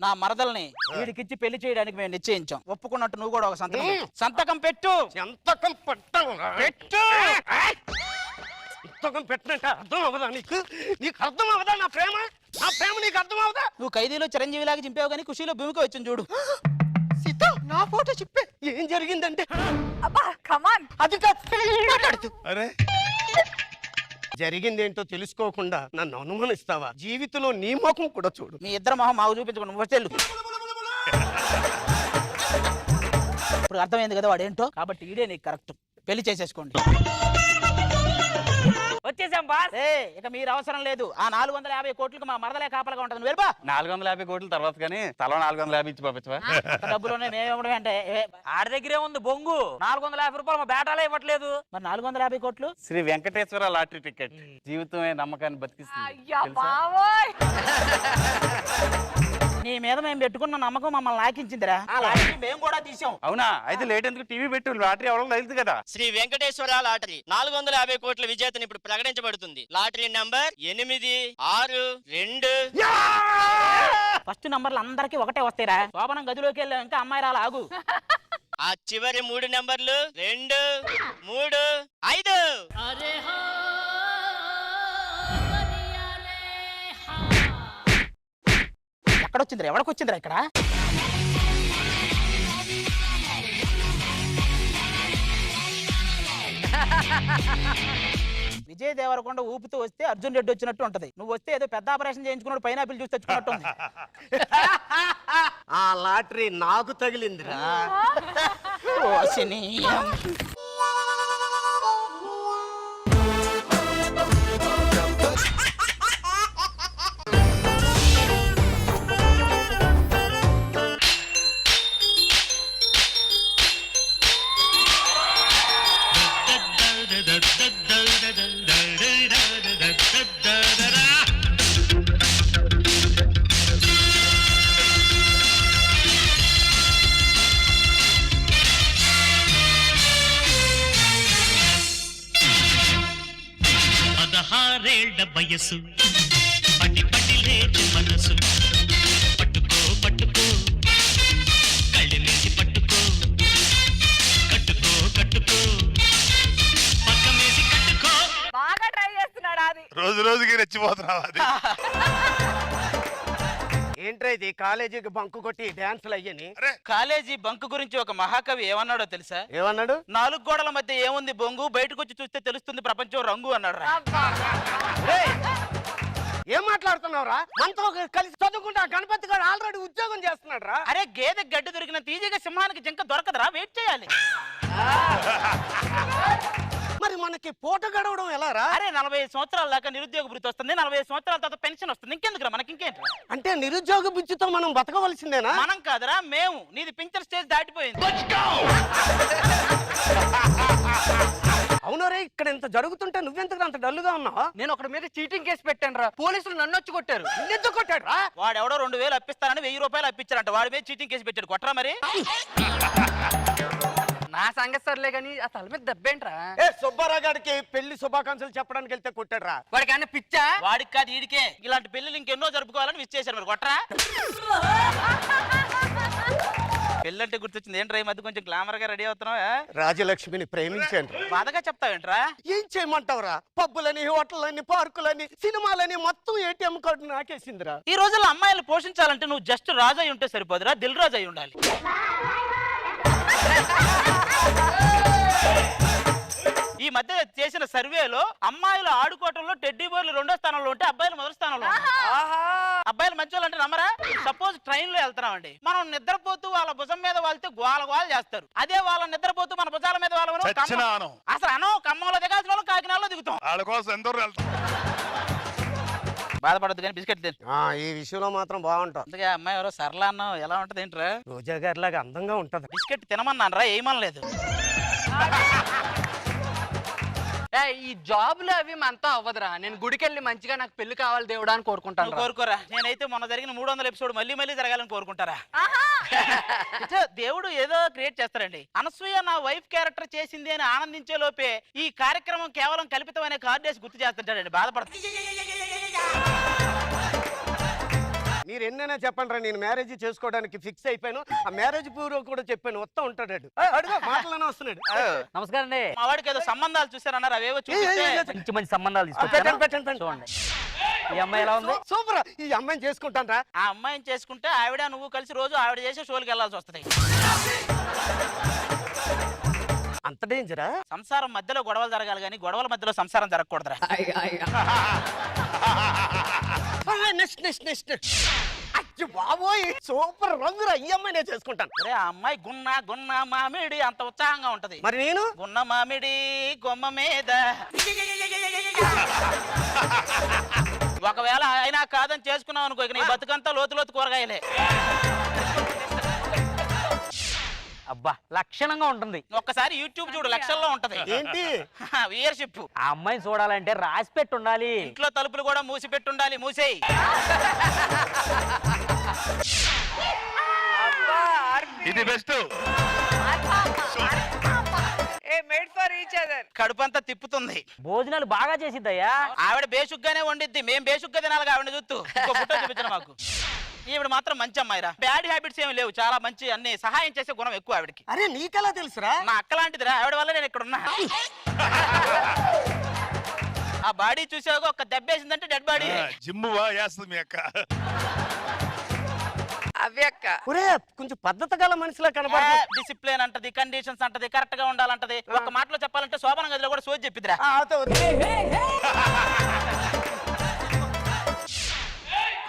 నా మరదల్ని వీడికిచ్చి పెళ్లి చేయడానికి మేము నిశ్చయించాం. ఒప్పుకున్నట్టు నువ్వు కూడా ఒక సంతకం పెట్టు. సంతకం పెట్టు. సంతకం పెట్టినట్టు అర్థం అవదా నీకు? నీకు అర్థం అవదా నా ప్రేమ? నా ప్రేమ నీకు అర్థం అవదా? నువ్వు ఖైదీలో చిరంజీవిలాగా చింపావు కానీ ఖుషీలో భూమికి వచ్చింది చూడు. సీత నా ఫోటో చెప్పే. ఏం జరిగిందంటే అబ్బా కమాన్, అది కాదు. అరే జరిగింది ఏంటో తెలుసుకోకుండా నన్ను అనుమానిస్తావా? జీవితంలో నీ ముఖం కూడా చూడు. మీ ఇద్దరు మొహం మాకు చూపించుకో, నువ్వు వెళ్ళు. ఇప్పుడు అర్థమైంది కదా వాడేంటో. కాబట్టి ఈడే నీకు కరెక్ట్, పెళ్లి చేసేసుకోండి. వచ్చేసాం బాస్. ఇక మీరు అవసరం లేదు. ఆ 450 కోట్లకు మా మరదలే కాపలగా ఉంటుంది. నువ్వు వెళ్ళిపా. 450 కోట్ల తర్వాత కానీ తల 450 ఇచ్చి పంపించవా? డబ్బులోనే మేమేమడం అంటే ఆడి దగ్గరే ఉంది బొంగు. 450 రూపాయలు మా బేటాలే ఇవ్వట్లేదు. మరి 450 కోట్లు శ్రీ వెంకటేశ్వర లాటరీ టికెట్ జీవితమే నమ్మకాన్ని బతికిస్తుంది. నీ మీద మేము పెట్టుకున్న నమ్మకం మమ్మల్ని లాకించిందిరా. ఆ లాటరీ మేము కూడా తీసాం. అవునా? అయితే లేట్ ఎందుకు? టీవీ పెట్టు, లాటరీ ఎవరో తెలుసు కదా. శ్రీ వెంకటేశ్వర లాటరీ 450 కోట్ల విజేతని ఇప్పుడు ప్రకటించబడుతుంది. Lottery number 862. ఫస్ట్ నంబర్లు అందరికి ఒకటే వస్తాయిరా. శోభనం గదిలోకి వెళ్ళా ఇంకా అమ్మాయి రాలా, ఆగు. ఆ చివరి 3 నంబర్లు 2, 3, 5. ఎక్కడొచ్చిందిరా? ఎవడికొచ్చిందిరా ఇక్కడ? విజయ్ దేవరకొండ ఊపుతూ వస్తే అర్జున్ రెడ్డి వచ్చినట్టు ఉంటది. నువ్వు వస్తే ఏదో పెద్ద ఆపరేషన్ చేయించుకున్నాడు, పైనాపిల్ జ్యూస్ తెచ్చుకున్నట్టు ఉంది. ఆ లాటరీ నాకు తగిలిందిరా. పదహారేళ్ల వయసు పడి పడి లేచి మనసు పట్టుకో పట్టుకో కళ్ళ నుంచి పట్టుకో కట్టుకో కట్టుకో పక్క మీది కట్టుకో. బాగా ట్రై చేస్తున్నాడు అది. రోజు రోజుకి రెచ్చిపోతున్నావు అది. ఏంట్రా ఇది కాలేజీకి బంకు కొట్టి డాన్సులు అయ్యని? కాలేజీ బంక్ గురించి ఒక మహాకవి ఏమన్నాడో తెలుసా? ఏమన్నాడు? 4 గోడల మధ్య ఏముంది బొంగు, బయటకు వచ్చి చూస్తే తెలుస్తుంది ప్రపంచం రంగు అన్నాడు రా. ఏం మాట్లాడుతున్నావురా? మనతో కలిసి చదువుకుంటా గణపతి గారు ఆల్రెడీ ఉద్యోగం చేస్తున్నాడు రా. అరే గేదె గడ్డి దొరికినంత ఈజీగా సింహానికి జింక దొరకదురా, వెయిట్ చేయాలి. మరి మనకి పూట గడవడం ఎలా రా? అరే 45 సంవత్సరాల దాకా నిరుద్యోగ వృత్తి వస్తుంది, 45 సంవత్సరాల తర్వాత పెన్షన్ వస్తుంది. ఇంకెందుకురా మనకి, ఇంకేంటి? అంటే నిరుద్యోగ బుద్ధితో మనం బతకవలసిందేనా? మనం కాదురా, మేము. నీది పింఛన్ స్టేజ్ దాటిపోయింది. అవునరే, ఇక్కడ ఇంత జరుగుతుంటే నువ్వెంతగా అంత డల్లుగా ఉన్నావు? నేను ఒకటి మీద చీటింగ్ కేసు పెట్టాను రా, పోలీసులు నన్ను వచ్చి కొట్టారు. ఎందుకు కొట్టాడు రా? వాడెవడో 2000 అప్పిస్తానని 1000 రూపాయలు అప్పించారంట. వాడి మీద చీటింగ్ కేసు పెట్టాడు. కొట్టరా మరి. నా సంగతి సర్లే గానీ ఆ తల మీద దెబ్బేంట్రా? ఏ సుబ్బారావు గారికి పెళ్లి శుభాకాంక్షలు చెప్పడానికి వెళ్తే కొట్టాడు రా. వాడికి అన్న పిచ్చా? వాడికి కాదు ఈడికే. ఇలాంటి పెళ్లిలు ఇంకెన్నో జరుపుకోవాలని విష్ చేశారు. మరి కొట్టరా. పెళ్ళంటే గుర్తొచ్చింది. ఏంట్రా ఈ మధ్య కొంచెం గ్లామర్ గా రెడీ అవుతున్నావా? రాజలక్ష్మిని ప్రేమించాను. బాధగా చెప్తావేంట్రా? ఏం చేయమంటావురా? పబ్బులని, హోటళ్ళని, పార్కులని, సినిమాలని మొత్తం ఏటీఎం కార్డు నాకేసిందిరా. ఈ రోజుల్లో అమ్మాయిలు పోషించాలంటే నువ్వు జస్ట్ రాజు అయి ఉంటే సరిపోదురా, దిల్ రాజు అయి ఉండాలి. ఈ మధ్య చేసిన సర్వేలో అమ్మాయిలు ఆడుకోవటంలో టెడ్డీ బోర్లు 2వ స్థానంలో ఉంటే అబ్బాయిలు 1వ స్థానంలో ఉన్నారు. అబ్బాయిలు మంచి వాళ్ళు అంటే నమ్మరా? సపోజ్ ట్రైన్ లో వెళ్తున్నామండి, మనం నిద్రపోతూ వాళ్ళ భుజం మీద వాళ్తే గోల చేస్తారు. అదే వాళ్ళ నిద్రపోతూ మన భుజాల మీద అసలు అనో ఖమ్మంలో దిగాల్సిన వాళ్ళు కాకినాడలో దిగుతాం. వాళ్ళ కోసం ఎంతో వెళ్తాం. బాధపడద్దు కానీ బిస్కెట్ తిని. ఈ విషయంలో మాత్రం బాగుంటాం. అందుకే అమ్మాయి ఎవరో సరళ అన్నావు, ఎలా ఉంటది ఏంట్రా? రోజా గారి లాగా అందంగా ఉంటది. బిస్కెట్ తినమన్నాను రా, ఏమనలేదు. ఈ జాబ్లు అవి మనతో అవ్వదురా. నేను గుడికెళ్ళి మంచిగా నాకు పెళ్లి కావాలి దేవుడా అని కోరుకుంటాను. కోరుకోరా. నేనైతే మొన్న జరిగిన 300 ఎపిసోడ్ మళ్ళీ జరగాలని కోరుకుంటారా? దేవుడు ఏదో క్రియేట్ చేస్తారండి. అనసూయ నా వైఫ్ క్యారెక్టర్ చేసింది అని ఆనందించే లోపే ఈ కార్యక్రమం కేవలం కల్పితం అనే కార్డు వేసి గుర్తు చేస్తుంటాడండి. బాధపడతా. మీరు ఎన్నైనా చెప్పండి రా, నేను మ్యారేజ్ చేసుకోవడానికి ఫిక్స్ అయిపోయాను. ఆ మ్యారేజ్ పూర్వ కూడా చెప్పాను, వస్తా ఉంటాడు. అడుగు మాటలోనే వస్తున్నాడు. నమస్కారం అండి. మా వాడికి ఏదో సంబంధాలు చూసారన్నారు, అవేవో మంచి మంచి సంబంధాలు తీసుకొచ్చాను. పెట్టండి. చూడండి ఈ అమ్మాయి ఎలా ఉంది? సూపర్. ఈ అమ్మాయిని చేసుకుంటాను రా. ఆ అమ్మాయిని చేసుకుంటే ఆవిడ నువ్వు కలిసి రోజు ఆవిడ చేసే షోలకి వెళ్ళాల్సి వస్తుంది. అంత డేంజరా? సంసారం మధ్యలో గొడవలు జరగాలి కానీ గొడవల మధ్యలో సంసారం జరగకూడదురా. నెక్స్ట్ బాబోయ్, సూపర్ రంగురా. ఈ అమ్మాయి నేను చేసుకుంటాను. అరే ఆ అమ్మాయి గున్న మామిడి అంత ఉత్సాహంగా ఉంటది. మరి నేను గున్న మామిడి కొమ్మ మీద. ఒకవేళ అయినా కాదని చేసుకున్నావు అనుకో, నీ బతుకంతా లోతు కూరగాయలే. అబ్బా లక్షణంగా ఉంటుంది. ఒక్కసారి యూట్యూబ్ చూడు, లక్షల్లో ఉంటది. ఏంటి వ్యూయర్షిప్. ఆ అమ్మాయిని చూడాలంటే రాసి పెట్టి ఉండాలి. ఇంట్లో తలుపులు కూడా మూసి పెట్టి ఉండాలి. మూసేయి. ఇది బెస్ట్. కడుపంతా తిప్పుతుంది. భోజనాలు బాగా చేసిద్దయ్యా. ఆవిడ బేసుగ్గానే వండిద్ది, మేం బేసుగ్గా తినాలి. ఆవిడ చూస్తూ ఇంకో ఫోటో చూపించను మాకు. ఈవిడ మాత్రం మంచి అమ్మాయిరా. బ్యాడ్ హ్యాబిట్స్ ఏమి లేవు, చాలా మంచి, అన్ని సహాయం చేసే గుణం ఎక్కువ ఆవిడకి. అరే నీకెలా తెలుసురా? నా అక్క లాంటిదిరా ఆవిడ వల్ల నేను ఇక్కడ ఉన్నా. ఆ బాడీ చూసావు, ఒక దెబ్బేసిందంటే డెడ్ బాడీ. జిమ్ము వేస్తుంది మీ అక్క. ఒరే కొంచెం పద్ధతి గల మనిషిలా కనబడుతుంది. డిసిప్లిన్ అంటది, కండిషన్స్ అంటది, కరెక్ట్ గా ఉండాలంటది. ఒక మాటలో చెప్పాలంటే శోభన గదిలో కూడా సోది చెప్పిద్దిరా.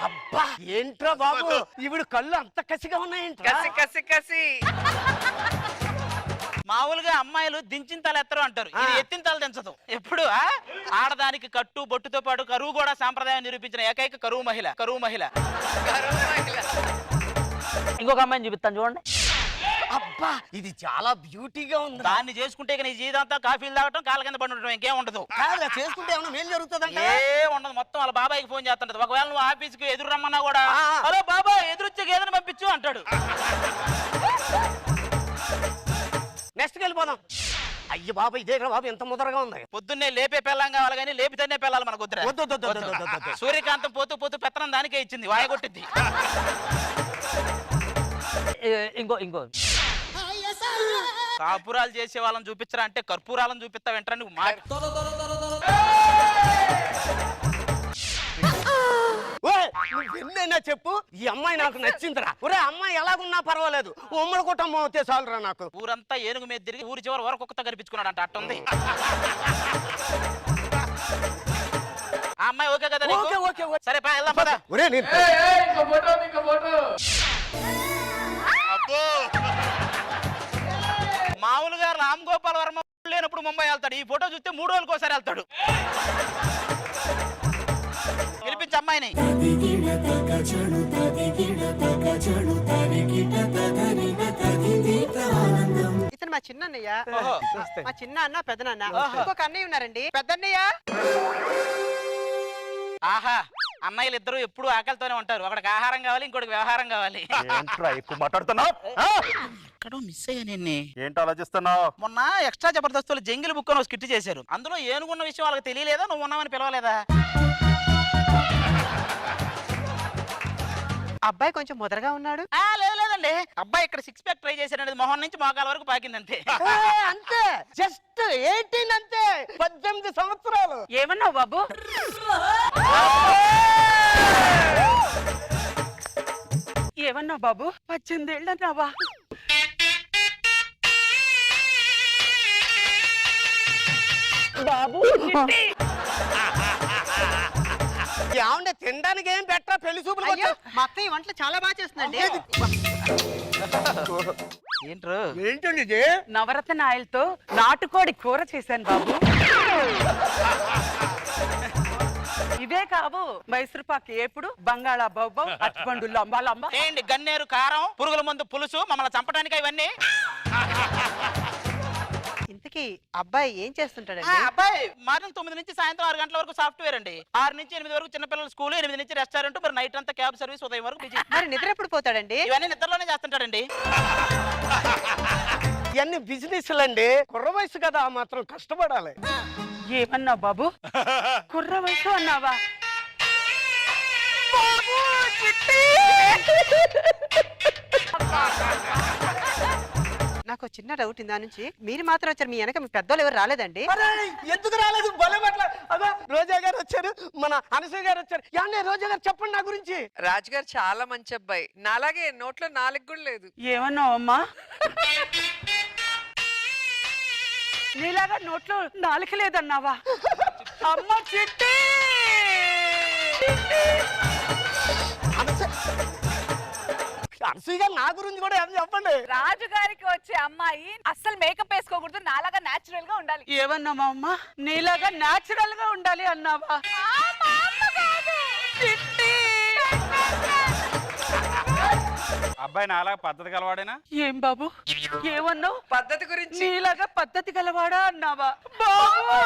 అబ్బా ఏంట్రా బాబు, ఈవిడ కళ్ళు అంత కసిగా ఉన్నాయంట. కసి మామూలుగా అమ్మాయిలు దించిన తల ఎత్తరు అంటారు, ఇది ఎత్తిన తల దించదు ఎప్పుడు. ఆడదానికి కట్టు బొట్టుతో పాటు కరువు కూడా సాంప్రదాయం నిరూపించిన ఏకైక కరువు మహిళ. ఇంకొక అమ్మాయిని చూపిస్తాను చూడండి. అబ్బా ఇది చాలా బ్యూటీగా ఉంది. దాన్ని చేసుకుంటే ఇక నీ జీవితంతా కాఫీలు తాగటం కాళ్ళ కింద పడి ఉండటం ఇంకేం ఉండదు. కాదురా, చేసుకుంటే ఏమన్నా మేలు జరుగుతుందంట. ఏ ఉండదు, మొత్తం వాళ్ళ బాబాయ్కి ఫోన్ చేస్తుంటది. ఒకవేళ నువ్వు ఆఫీస్కి ఎదురు రమ్మన్నా కూడా హలో బాబాయ్ ఎదురొచ్చే గేదెని పంపించు అంటాడు. నెక్స్ట్కి వెళ్ళిపోదాం. అయ్య బాబా, ఇదే బాబు ఎంత ముదరగా ఉంది. పొద్దున్నే లేపే పెళ్ళం కావాలి కానీ లేపితేనే పెళ్ళాలి మనకు వద్దురా. వద్దు. సూర్యకాంతం పోతూ పోతూ పెత్తనం దానికే ఇచ్చింది, వాయగొట్టింది. ఇంకో కాపురాలు చేసే వాళ్ళని చూపించరా అంటే కర్పూరాలను చూపిస్తా వెంటనే నువ్వు మాట. ఎన్నైనా చెప్పు, ఈ అమ్మాయి నాకు నచ్చిందిరా. ఒరే అమ్మాయి ఎలాగున్నా పర్వాలేదు, ఉమ్మడి కుటుంబం అవుతే చాలురా నాకు. ఊరంతా ఏనుగు మీద తిరిగి ఊరి చివరి వరకు కుక్కతో కనిపించుకున్నాడు అంట, అట్టుంది. ఆ అమ్మాయి ఓకే కదా నీకు? ఓకే. సరే పా వెళ్దాం పద. ఒరే నేను మామూలుగా రామ్ గోపాల్ వర్మ లేనప్పుడు ముంబై వెళ్తాడు, ఈ ఫోటో చూస్తే 3 రోజులకు ఒకసారి వెళ్తాడు. పిలిపించి అమ్మాయిని. ఇతను మా చిన్నయ్య. ఓహో. మా చిన్న అన్న పెద్దనాన్న. ఇంకొక అన్నయ్య ఉన్నారండి, పెద్దన్నయ్య. ఆహా, అన్నయ్యలు ఇద్దరు ఎప్పుడు ఆకలితోనే ఉంటారు. ఒకడికి ఆహారం కావాలి, ఇంకోటికి వ్యవహారం కావాలి. ఏంట్రా ఎక్కువ మాట్లాడుతున్నావు? ఎక్కడో మిస్ అయ్యా నిన్నే. ఏంటి ఆలోచిస్తున్నావు? మొన్న ఎక్స్ట్రా జబర్దస్తులు జంగిల్ బుక్ అని స్కిట్ చేశారు. అందులో ఏనుగున్న విషయం వాళ్ళకి తెలియలేదా, నువ్వు ఉన్నావని పిలవలేదా? అబ్బాయి కొంచెం ముదరగా ఉన్నాడు. లేదండి, అబ్బాయి ఇక్కడ 6 ప్యాక్ ట్రై చేశాడు, మొహం నుంచి మోకాల వరకు పాకిందంతే. అంతే, జస్ట్ 18 అంతే, 18 సంవత్సరాలు. ఏమన్నావు బాబు? ఏమన్నావు బాబు? 18 ఏళ్ళు అన్నావా? బాబు ఏమంటే తినడానికి ఏం పెట్టా, పెళ్లి చూపులు అయ్యో, మా అత్తయ్య వంటలు చాలా బాగా చేస్తుందండి. ఏంట్రు? ఏంటండి ఇది? నవరత్న ఆయిల్తో నాటుకోడి కూర చేశాను బాబు. ఇవే కావు, మైసూరుపాకు ఏపుడు, బంగాళా బొబ్బం, అట్టుపండు లంబా. ఏంటి గన్నేరు కారం, పురుగుల మందు పులుసు, మమ్మల్ని చంపడానికి ఇవన్నీ? ఇంతకీ అబ్బాయి ఏం చేస్తుంటాడండి? అబ్బాయి మార్నింగ్ 9 నుంచి సాయంత్రం 6 గంటల వరకు సాఫ్ట్వేర్ అండి. 6 నుంచి 8 వరకు చిన్నపిల్లల స్కూల్, 8 నుంచి రెస్టారెంట్, మరి నైట్ అంతా క్యాబ్ సర్వీస్, ఉదయం వరకు బిజీ. మరి నిద్ర ఎప్పుడు పోతాడండి? ఇవన్నీ నిద్రలోనే చేస్తుంటాడండి. ఇవన్నీ బిజినెస్లు అండి, కుర్ర వయసు కదా, మాత్రం కష్టపడాలి. ఏమన్నావు బాబు? కుర్ర వయసు అన్నావా? నాకు చిన్న డౌట్ దాని నుంచి. మీరు మాత్రం వచ్చారు, మీ వెనక మీ పెద్దోళ్ళు ఎవరు రాలేదండి? ఎందుకు రాలేదు? భలే పట్ల అదో రోజా గారు వచ్చారు, మన అనసూయ గారు వచ్చారు. ఏమన్నా రోజా గారు చెప్పండి నా గురించి. రాజుగారు చాలా మంచి అబ్బాయి, నాలాగే నోట్లో 4 కూడా లేదు. ఏమన్నావు అమ్మా? నీలాగా నోట్లో 4 లేదన్నావా? అమ్మ చిట్టి. అనసూయ గారు నా గురించి కూడా ఏం చెప్పండి. రాజుగారికి వచ్చే అమ్మాయి అస్సలు మేకప్ వేసుకోకూడదు, నాలాగా నేచురల్ గా ఉండాలి. ఏమన్నావా అమ్మా? నీలాగా నాచురల్ గా ఉండాలి అన్నావా? అబ్బాయి నాలా పద్ధతి కలవాడేనా? ఏం బాబు ఏమన్నావు? పద్ధతి గురించి. నీలాగా పద్ధతి గలవాడా అన్నావా? బాబు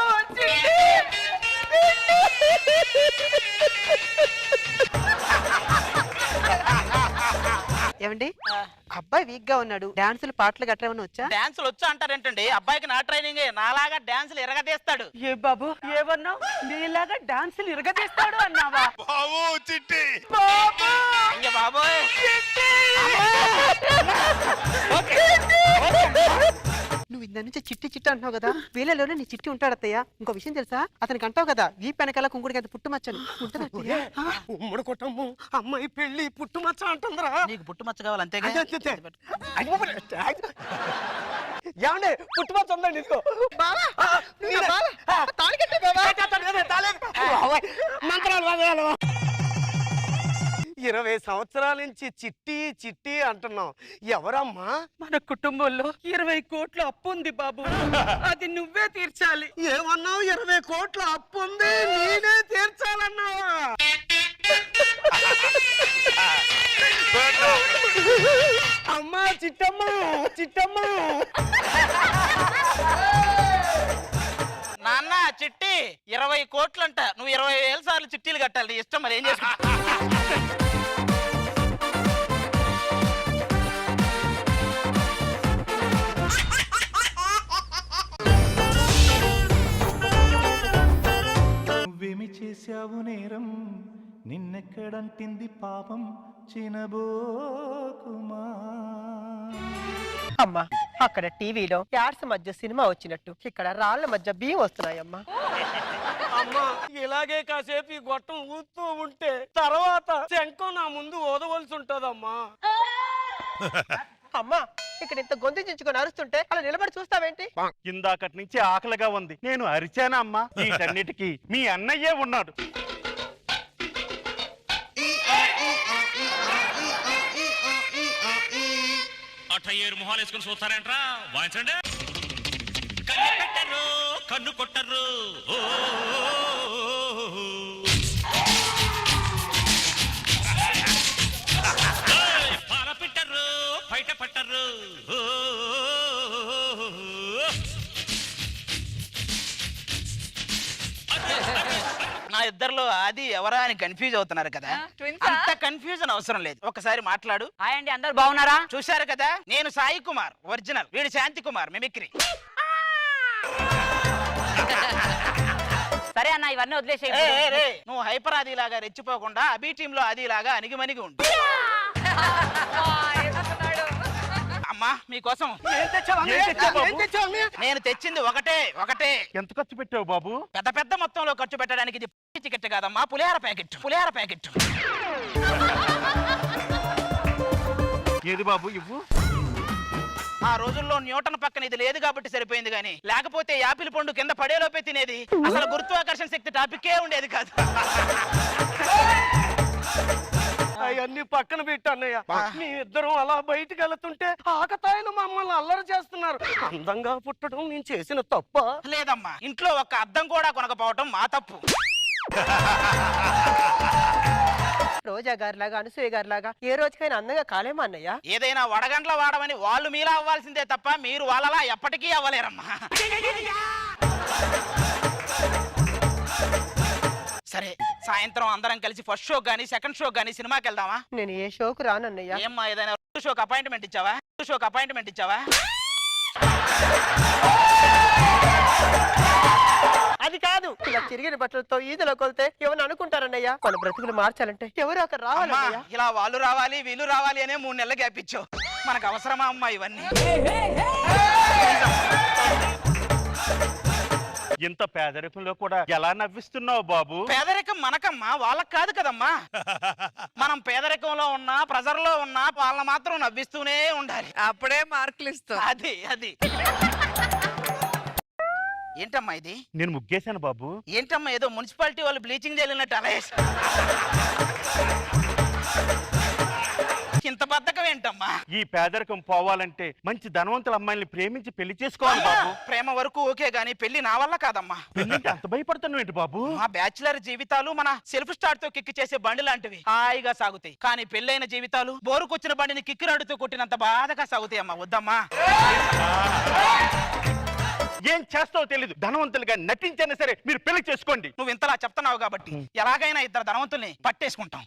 ఏమండి, అబ్బాయి వీక్ గా ఉన్నాడు, డాన్సులు పాటలు గట్రా ఏమన్నా వచ్చా? డాన్సులు వచ్చా అంటారేంటండి? అబ్బాయికి నా ట్రైనింగ్, నాలాగా డాన్సులు ఎరగదీస్తాడు. ఏ బాబు ఏమన్నావు? నీలాగా డాన్సులు ఇరగదీస్తాడు అన్నావా? బాబు చిట్టి. బాబు అయ్య బాబోయ్. నువ్వు ఇంత నుంచి చిట్టి అంటున్నావు కదా, వీళ్ళలోనే నీ చిట్టి ఉంటాడు అత్తయ్య. ఇంకో విషయం తెలుసా? అతనికి అంటావు కదా, ఈ పెనకాల కుంకుడికి అంత పుట్టుమచ్చని ఉంటుంది అత్తయ్య. ఉమ్మడి కుటుంబం, అమ్మాయి పెళ్లి, పుట్టుమచ్చ అంటుందిరా. నీకు పుట్టుమచ్చ కావాలి అంతేగా? ఏమండి పుట్టుమచ్చ ఉందండి, ఇదిగో. మంత్రాలు బాగాలు. 20 సంవత్సరాల నుంచి చిట్టి చిట్టి అంటున్నాం. ఎవరమ్మా? మన కుటుంబంలో 20 కోట్ల అప్పు ఉంది బాబు, అది నువ్వే తీర్చాలి. ఏమన్నావు? 20 కోట్ల అప్పు ఉంది, నేనే తీర్చాలన్నావా? అమ్మా చిట్టమ్మా చిట్టమ్మా నాన్న చిట్టి 20 కోట్లంట, నువ్వు 20,000 సార్లు చిట్టీలు కట్టాలి. నీ ఇష్టం, మరి ఏం చేసుకుంటా. నువ్వేమి చేశావు నేరం, నిన్నెక్కడంటింది పాపం, చినబోకుమా. అమ్మా, అక్కడ టీవీలో యాడ్స్ మధ్య సినిమా వచ్చినట్టు ఇక్కడ రాళ్ల మధ్య బియ్యం వస్తున్నాయమ్మా. అమ్మా ఇలాగే కాసేపు ఈ గొట్టం ఊస్తూ ఉంటే తర్వాత శంఖం నా ముందు ఓదవలసి ఉంటదమ్మా. అమ్మా, ఇక్కడ ఇంత గొంతు చించుకొని అరుస్తుంటే అలా నిలబడి చూస్తావేంటి? ఇందాకటి నుంచి ఆకలిగా ఉంది, నేను అరిచానా అమ్మా? వీటన్నిటికీ మీ అన్నయ్యే ఉన్నాడు. అట్టయ్యేరు మొహాలు వేసుకుని చూస్తారేంట్రా, వాయించండి. కన్ను పెట్టరు, కన్ను కొట్టరు, పాల పెట్టరు, బయట పట్టరు. నా ఇద్దరిలో అది ఎవరా అని కన్ఫ్యూజ్ అవుతున్నారు కదా. అంత కన్ఫ్యూజన్ అవసరం లేదు, ఒకసారి మాట్లాడు. హాయ్ అండి, అందరు బాగున్నారా? చూశారు కదా, నేను సాయి కుమార్ ఒరిజినల్, వీడు శాంతి కుమార్ మిమిక్రీ. సరే అన్న, ఇవన్నీ వదిలేసే. నువ్వు హైపర్ ఆది లాగా రెచ్చిపోకుండా అబీ టీమ్ లో ఆది లాగా అణిగిమణిగి ఉండు. అమ్మా మీకోసం నేను తెచ్చింది ఒకటే. ఎంత ఖర్చు పెట్టావు బాబు? పెద్ద పెద్ద మొత్తంలో ఖర్చు పెట్టడానికి ఇది టికెట్ కాదమ్మా, పులిహార ప్యాకెట్. ఏది బాబు ఇవ్వు. ఆ రోజుల్లో న్యూటన్ పక్కన ఇది లేదు కాబట్టి సరిపోయింది, గానీ లేకపోతే యాపిల్ పండు కింద పడేలోపే తినేది. అసలు గురుత్వాకర్షణ శక్తి టాపికే ఉండేది కాదు. అవన్నీ పక్కన పెట్టి అన్నయ్య, మీ ఇద్దరం అలా బయటికి వెళ్తుంటే ఆకతాయిలు మమ్మల్ని అల్లరి చేస్తున్నారు. అందంగా పుట్టడం నేను చేసిన తప్ప? లేదమ్మా, ఇంట్లో ఒక్క అద్దం కూడా కొనకపోవటం మా తప్పు. రోజా గారి లాగా, అనసూయ గారి లాగా ఏ రోజుకైనా అందంగా కాలేమా అన్నయ్య? ఏదైనా వడగండ్ల వాడమని వాళ్ళు మీలా అవ్వాల్సిందే తప్ప మీరు వాళ్ళలా ఎప్పటికీ అవ్వలేరమ్మా. సరే, సాయంత్రం అందరం కలిసి ఫస్ట్ షో గానీ సెకండ్ షో గానీ సినిమాకి వెళ్దామా? నేను ఏ షోకు రానన్నయ్య. ఏమ్మా, ఏదైనా షోకి అపాయింట్మెంట్ ఇచ్చావా? అది కాదు, ఇలా చిరిగిన బట్టలతో ఈదలో కొలితే ఎవరు అనుకుంటారన్నయ్య? మన బ్రతుకులు మార్చాలంటే ఎవరు అక్కడ రావాలన్నయ్య. ఇలా వాళ్ళు రావాలి వీళ్ళు రావాలి అనే 3 నెలలు గ్యాప్ ఇచ్చావు. మనకు అవసరమా అమ్మా ఇవన్నీ? ఇంత పేదరికంలో కూడా ఎలా నవ్విస్తున్నావు బాబు? పేదరికం మనకమ్మా, వాళ్ళకి కాదు కదమ్మా. మనం పేదరికంలో ఉన్నా ప్రెజర్లో ఉన్నా వాళ్ళని మాత్రం నవ్విస్తూనే ఉండాలి, అప్పుడే మార్కులు ఇస్తాం. అది ఏంటమ్మా ఇది? నేను ముగ్గేశాను బాబు. ఏంటమ్మా ఏదో మున్సిపాలిటీ వాళ్ళు బ్లీచింగ్ చేయలేనట్టు అలా ఇంత బద్ధకం ఏంటమ్మా? ఈ పేదరికం పోవాలంటే మంచి ధనవంతుల అమ్మాయిని ప్రేమించి పెళ్లి చేసుకోవాలి బాబు. ప్రేమ వరకు ఓకే గానీ పెళ్లి నా వల్ల కాదమ్మా. పెళ్లికి అంత భయపడుతున్నావు ఏంటి బాబు? మా బ్యాచులర్ జీవితాలు మన సెల్ఫ్ స్టార్ట్ తో కిక్ చేసే బండి లాంటివి, హాయిగా సాగుతాయి. కానీ పెళ్ళైన జీవితాలు బోరుకొచ్చిన బండిని కిక్కు నడుతూ కొట్టినంత బాధగా సాగుతాయి అమ్మా. వద్దమ్మా. ఏం చేస్తావో తెలీదు, ధనవంతులుగా నటించైనా సరే మీరు పెళ్లి చేసుకోండి. నువ్వు ఇంతలా చెప్తున్నావు కాబట్టి ఎలాగైనా 2 ధనవంతుల్ని పట్టేసుకుంటాం.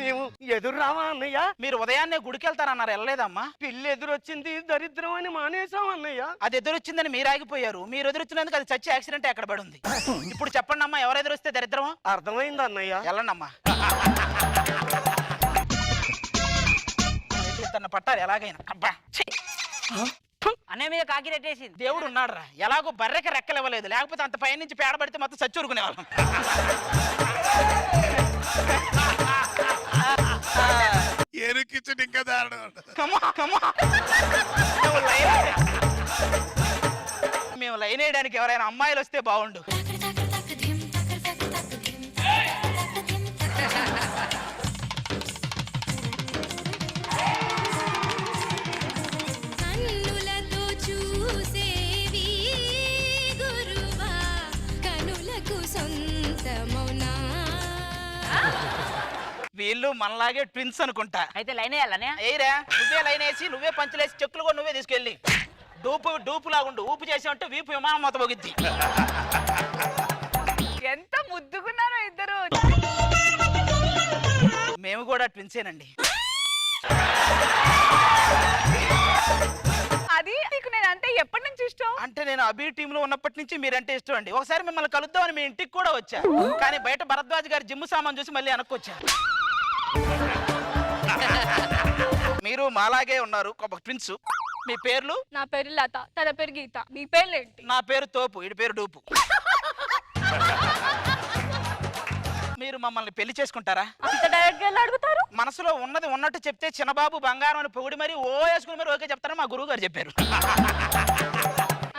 మేము ఎదురు రావా అన్నయ్య? మీరు ఉదయాన్నే గుడికి వెళ్తారన్నారు, వెళ్ళలేదమ్మా? పిల్లి ఎదురొచ్చింది, దరిద్రం అని మానేసాం అన్నయ్య. అది ఎదురొచ్చిందని మీరు ఆగిపోయారు, మీరు ఎదురొచ్చినందుకు అది చచ్చి యాక్సిడెంట్ ఎక్కడ పడి ఉంది. ఇప్పుడు చెప్పండి అమ్మా, ఎవరు ఎదురొస్తే దరిద్రం? అర్థమైంది అన్నయ్య. వెళ్ళండి అమ్మా. పట్టాలి ఎలాగైనా. అబ్బా అన్నయ్య మీద కాకి రెట్టేసింది. దేవుడు ఉన్నాడు రా, ఎలాగో బర్రెకి రెక్కలు ఇవ్వలేదు, లేకపోతే అంత పై నుంచి పేడబడితే మొత్తం చచ్చూరుకునే వాళ్ళం. ఎరుకిచ్చుడు ఇంకా దారుణం. మేము లైన్ వేయడానికి ఎవరైనా అమ్మాయిలు వస్తే బాగుండు. వీళ్ళు మనలాగే ట్విన్స్ అనుకుంటా. అయితే లైన్ వేయాలనే ఏరా నువ్వే లైన్ వేసి నువ్వే పంచులేసి చెక్కులు కూడా నువ్వే తీసుకెళ్ళి డూపు లాగుండు. ఊపు చేసి అంటే వీపు విమానం మొత్తం పోగిద్ది. ఎంత ముద్దుకున్నారో ఇద్దరు. మేము కూడా ట్విన్సేనండి. అది నీకు నేను అంటే ఎప్పటి నుంచి ఇష్టం? అంటే నేను అభి టీమ్ లో ఉన్నప్పటి నుంచి మీరంటే ఇష్టం అండి. ఒకసారి మిమ్మల్ని కలుద్దామని మీ ఇంటికి కూడా వచ్చా, కానీ బయట భరద్వాజ్ గారి జిమ్ సామాన్ చూసి మళ్ళీ వెనక్కొచ్చా. మీరు మాలాగే ఉన్నారు, ఒక ట్విన్స్. మీ పేర్లు? నా పేరు లత, తన పేరు గీత. మీ పేర్లు ఏంటి? నా పేరు తోపు, వీడి పేరు డూపు. మీరు మమ్మల్ని పెళ్లి చేసుకుంటారా? అంత డైరెక్ట్ గా అడుగుతారు? మనసులో ఉన్నది ఉన్నట్టు చెప్తే చిన్నబాబు బంగారం అని పొగిడి మరి ఓ వేసుకుని మరి ఓకే చెప్తారని మా గురువు గారు చెప్పారు.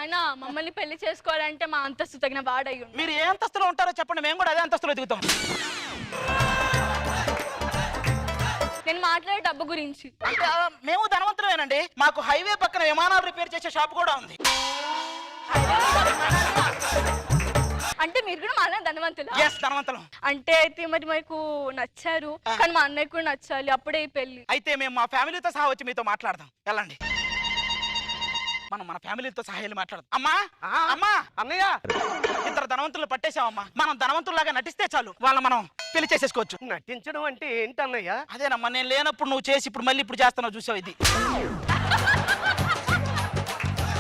అయినా మమ్మల్ని పెళ్లి చేసుకోవాలంటే మా అంతస్తు తగిన వాడై ఉండాలి. మీరు ఏ అంతస్తులో ఉంటారో చెప్పండి, మేము కూడా అదే అంతస్తులో దిగుతాం. నేను మాట్లాడే డబ్బు గురించి. అంటే మేము ధనవంతులేనండి. మాకు హైవే పక్కన విమానాలు రిపేర్ చేసే షాప్ కూడా ఉంది. అంటే మీరు కూడా మా ధనవంతులు? ఎస్, ధనవంతులం. అంటే అయితే మరి మీకు నచ్చారు, కానీ మా అన్నయ్య కూడా నచ్చాలి, అప్పుడే ఈ పెళ్లి. అయితే మేము మా ఫ్యామిలీతో సహా వచ్చి మీతో మాట్లాడదాం. వెళ్ళండి, మనం మన ఫ్యామిలీతో సహా వెళ్ళి మాట్లాడదాం. అమ్మా అమ్మా అన్నయ్య, ఇద్దరు ధనవంతులు పట్టేశామమ్మా. మనం ధనవంతుల్లాగా నటిస్తే చాలు, వాళ్ళ మనం పెళ్లి చేసేసుకోవచ్చు. నటించడం అంటే ఏంటి అన్నయ్య? అదేనమ్మా, నేను లేనప్పుడు నువ్వు చేసి ఇప్పుడు మళ్ళీ ఇప్పుడు చేస్తున్నావు, చూసావు ఇది.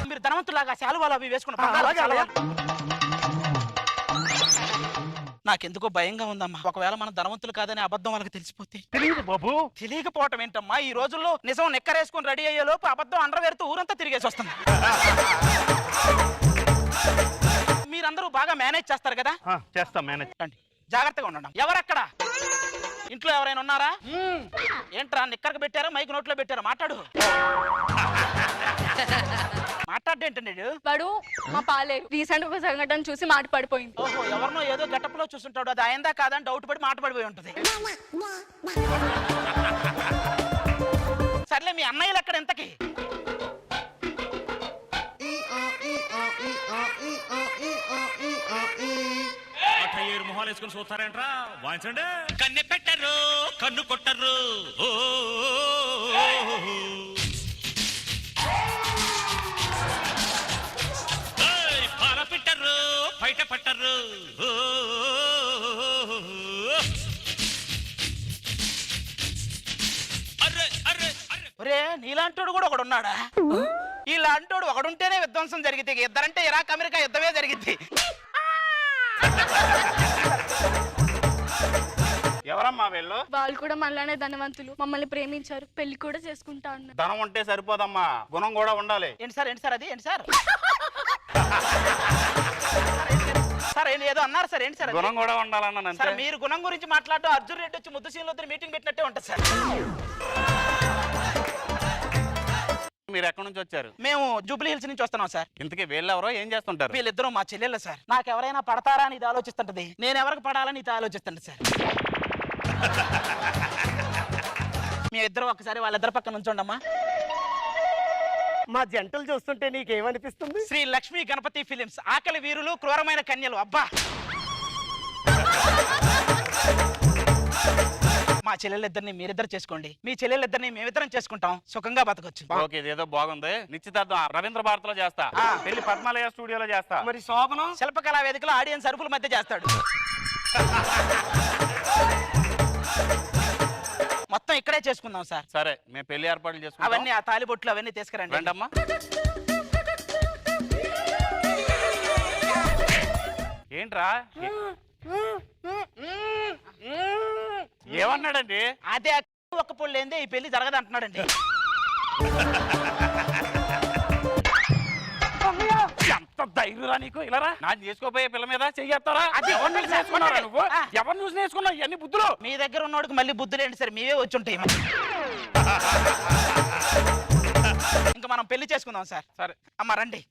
మీరు ధనవంతులాగా శాలువాలు అవి వేసుకున్న నాకెందుకో భయంగా ఉందమ్మా. ఒకవేళ మనం ధనవంతులు కాదని అబద్ధం వాళ్ళకి తెలిసిపోతే? తెలియదు బాబు. తెలియకపోవటం ఏంటమ్మా, ఈ రోజుల్లో నిజం నెక్కరేసుకుని రెడీ అయ్యే లోపు అబద్ధం అండర్వేర్తో ఊరంతా తిరిగేసి వస్తుంది. మీరందరూ బాగా మేనేజ్ చేస్తారు కదా? చేస్తాం మేనేజ్. రండి, జాగ్రత్తగా ఉండండి. ఎవరక్కడ? ఇంట్లో ఎవరైనా ఉన్నారా? ఏంట్రా నిక్కరకు పెట్టారా, మైక్ నోట్లో పెట్టారా? మాట్లాడు. మాట్లాడేంటండి? వాడు మా పాలేరు. రీసెంట్ ఒక సంఘటన చూసి మాట పడిపోయింది. ఓహో, ఎవరినో ఏదో గెటప్లో చూస్తుంటాడు, అది అయిందా కాదని డౌట్ పడి మాట పడిపోయి ఉంటుంది. సర్లే, మీ అన్నయ్యలు ఎక్కడ ఎంతకి? అట్ట మొహాలు వేసుకొని చూస్తారేంట్రా? వాయించండి. కన్నె పెట్టరు, కన్ను కొట్టరు. పాల పెట్టరు, బయట పట్టరు. ఒరే, నీలాంటోడు కూడా ఒకడు ఉన్నాడా? ఇలాంటోడు ఒకడుంటేనే విధ్వంసం జరిగింది, ఇద్దరంటే ఇరాక్ అమెరికా యుద్ధమే జరిగింది. ఎవరమ్మా వీళ్ళు? వాళ్ళు కూడా మళ్ళానే ధనవంతులు, మమ్మల్ని ప్రేమించారు, పెళ్లి కూడా చేసుకుంటా ఉన్నారు. ధనం ఉంటే సరిపోదమ్మా, గుణం కూడా ఉండాలి. ఏంటి సార్ అది? ఏంటి సార్? సార్ ఏదో అన్నారు సార్, ఏంటి సార్? గుణం కూడా ఉండాలన్నా. సార్ మీరు గుణం గురించి మాట్లాడటం అర్జున్ రెడ్డి వచ్చి ముద్దు సీన్లో మీటింగ్ పెట్టినట్టే ఉంటుంది సార్. మీరు ఎక్కడి నుంచి వచ్చారు? మేము జూబ్లీ హిల్స్ నుంచి వస్తున్నాం సార్. ఇంతకీ వీళ్ళెవరో, ఏం చేస్తుంటారు? వీళ్ళిద్దరూ మా చెల్లెళ్ళు సార్. నాకు ఎవరైనా పడతారా అని ఇది ఆలోచిస్తుంటది, నేను ఎవరికి పడాలని ఇది ఆలోచిస్తుంటది సార్. మీ ఇద్దరు ఒకసారి వాళ్ళిద్దరు పక్కన ఉంచండమ్మా. మా జంటలు చూస్తుంటే నీకేమనిపిస్తుంది? శ్రీ లక్ష్మీ గణపతి ఫిలిమ్స్, ఆకలి వీరులు, క్రూరమైన కన్యలు. అబ్బా, మా చెల్లెళ్ళిద్దరిని మీరిద్దరు చేసుకోండి, మీ చెల్లెళ్ళిద్దరిని మేమిద్దరం చేసుకుంటాం, సుఖంగా బతకొచ్చు. ఓకే, ఇదేదో బాగుంది. నిశ్చితార్థం రవీంద్ర భారతిలో చేస్తా, పెళ్లి పద్మాలయ స్టూడియోలో చేస్తా. మరి శోభనం శిల్పకళా వేదికలో ఆడియన్స్ అరుపుల మధ్య చేస్తాడు. మొత్తం ఇక్కడే చేసుకుందాం సార్. సరే, మేము పెళ్లి ఏర్పాట్లు చేసుకుంటాం. అవన్నీ ఆ తాలిబొట్లు అవన్నీ తీసుకురండి. రండమ్మా. ఏంట్రా ఏమన్నాడండి? అదే ఒక్క పొళ్ళు ఏందే ఈ పెళ్లి జరగదు అంటున్నాడండి. ఎంత ధైర్యరా నీకు? ఇలా నాకు చేసుకోపోయే పిల్ల మీద చెయ్యేస్తారా? అది ఎవరిని చూసి నేర్చుకున్నారా నువ్వు? ఎవరిని చూసి నేర్చుకున్నావు ఇవన్నీ బుద్ధులు? మీ దగ్గర ఉన్నోడికి మళ్ళీ బుద్ధులేండి సార్, మీవే వచ్చి ఉంటాయి. ఇంకా మనం పెళ్లి చేసుకుందాం సార్. సరే అమ్మ రండి.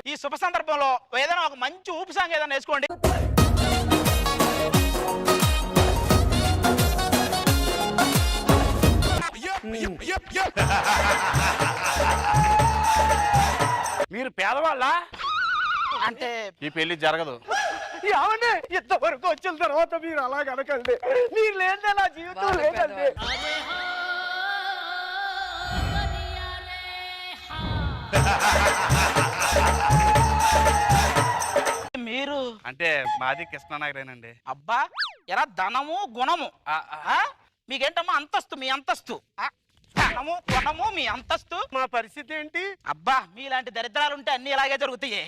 ఈ శుభ సందర్భంలో ఏదైనా ఒక మంచి ఊపు సాంగ్ ఏదైనా వేసుకోండి. మీరు మీరు పేదవాళ్ళ అంటే ఈ పెళ్లి జరగదు. ఏమండి ఇంతవరకు వచ్చిన తర్వాత మీరు అలా కనకండి. మీరు లేదే నా జీవితం లేదండి. మీరు అంటే మాది కృష్ణానగరేనండి. అబ్బా ఎరా ధనము గుణము మీకేంటమ్మా అంతస్తు మీ అంతస్తు ధనము గుణము మీ అంతస్తు. మా పరిస్థితి ఏంటి? అబ్బా మీలాంటి దరిద్రాలు ఉంటే అన్ని ఇలాగే జరుగుతాయి.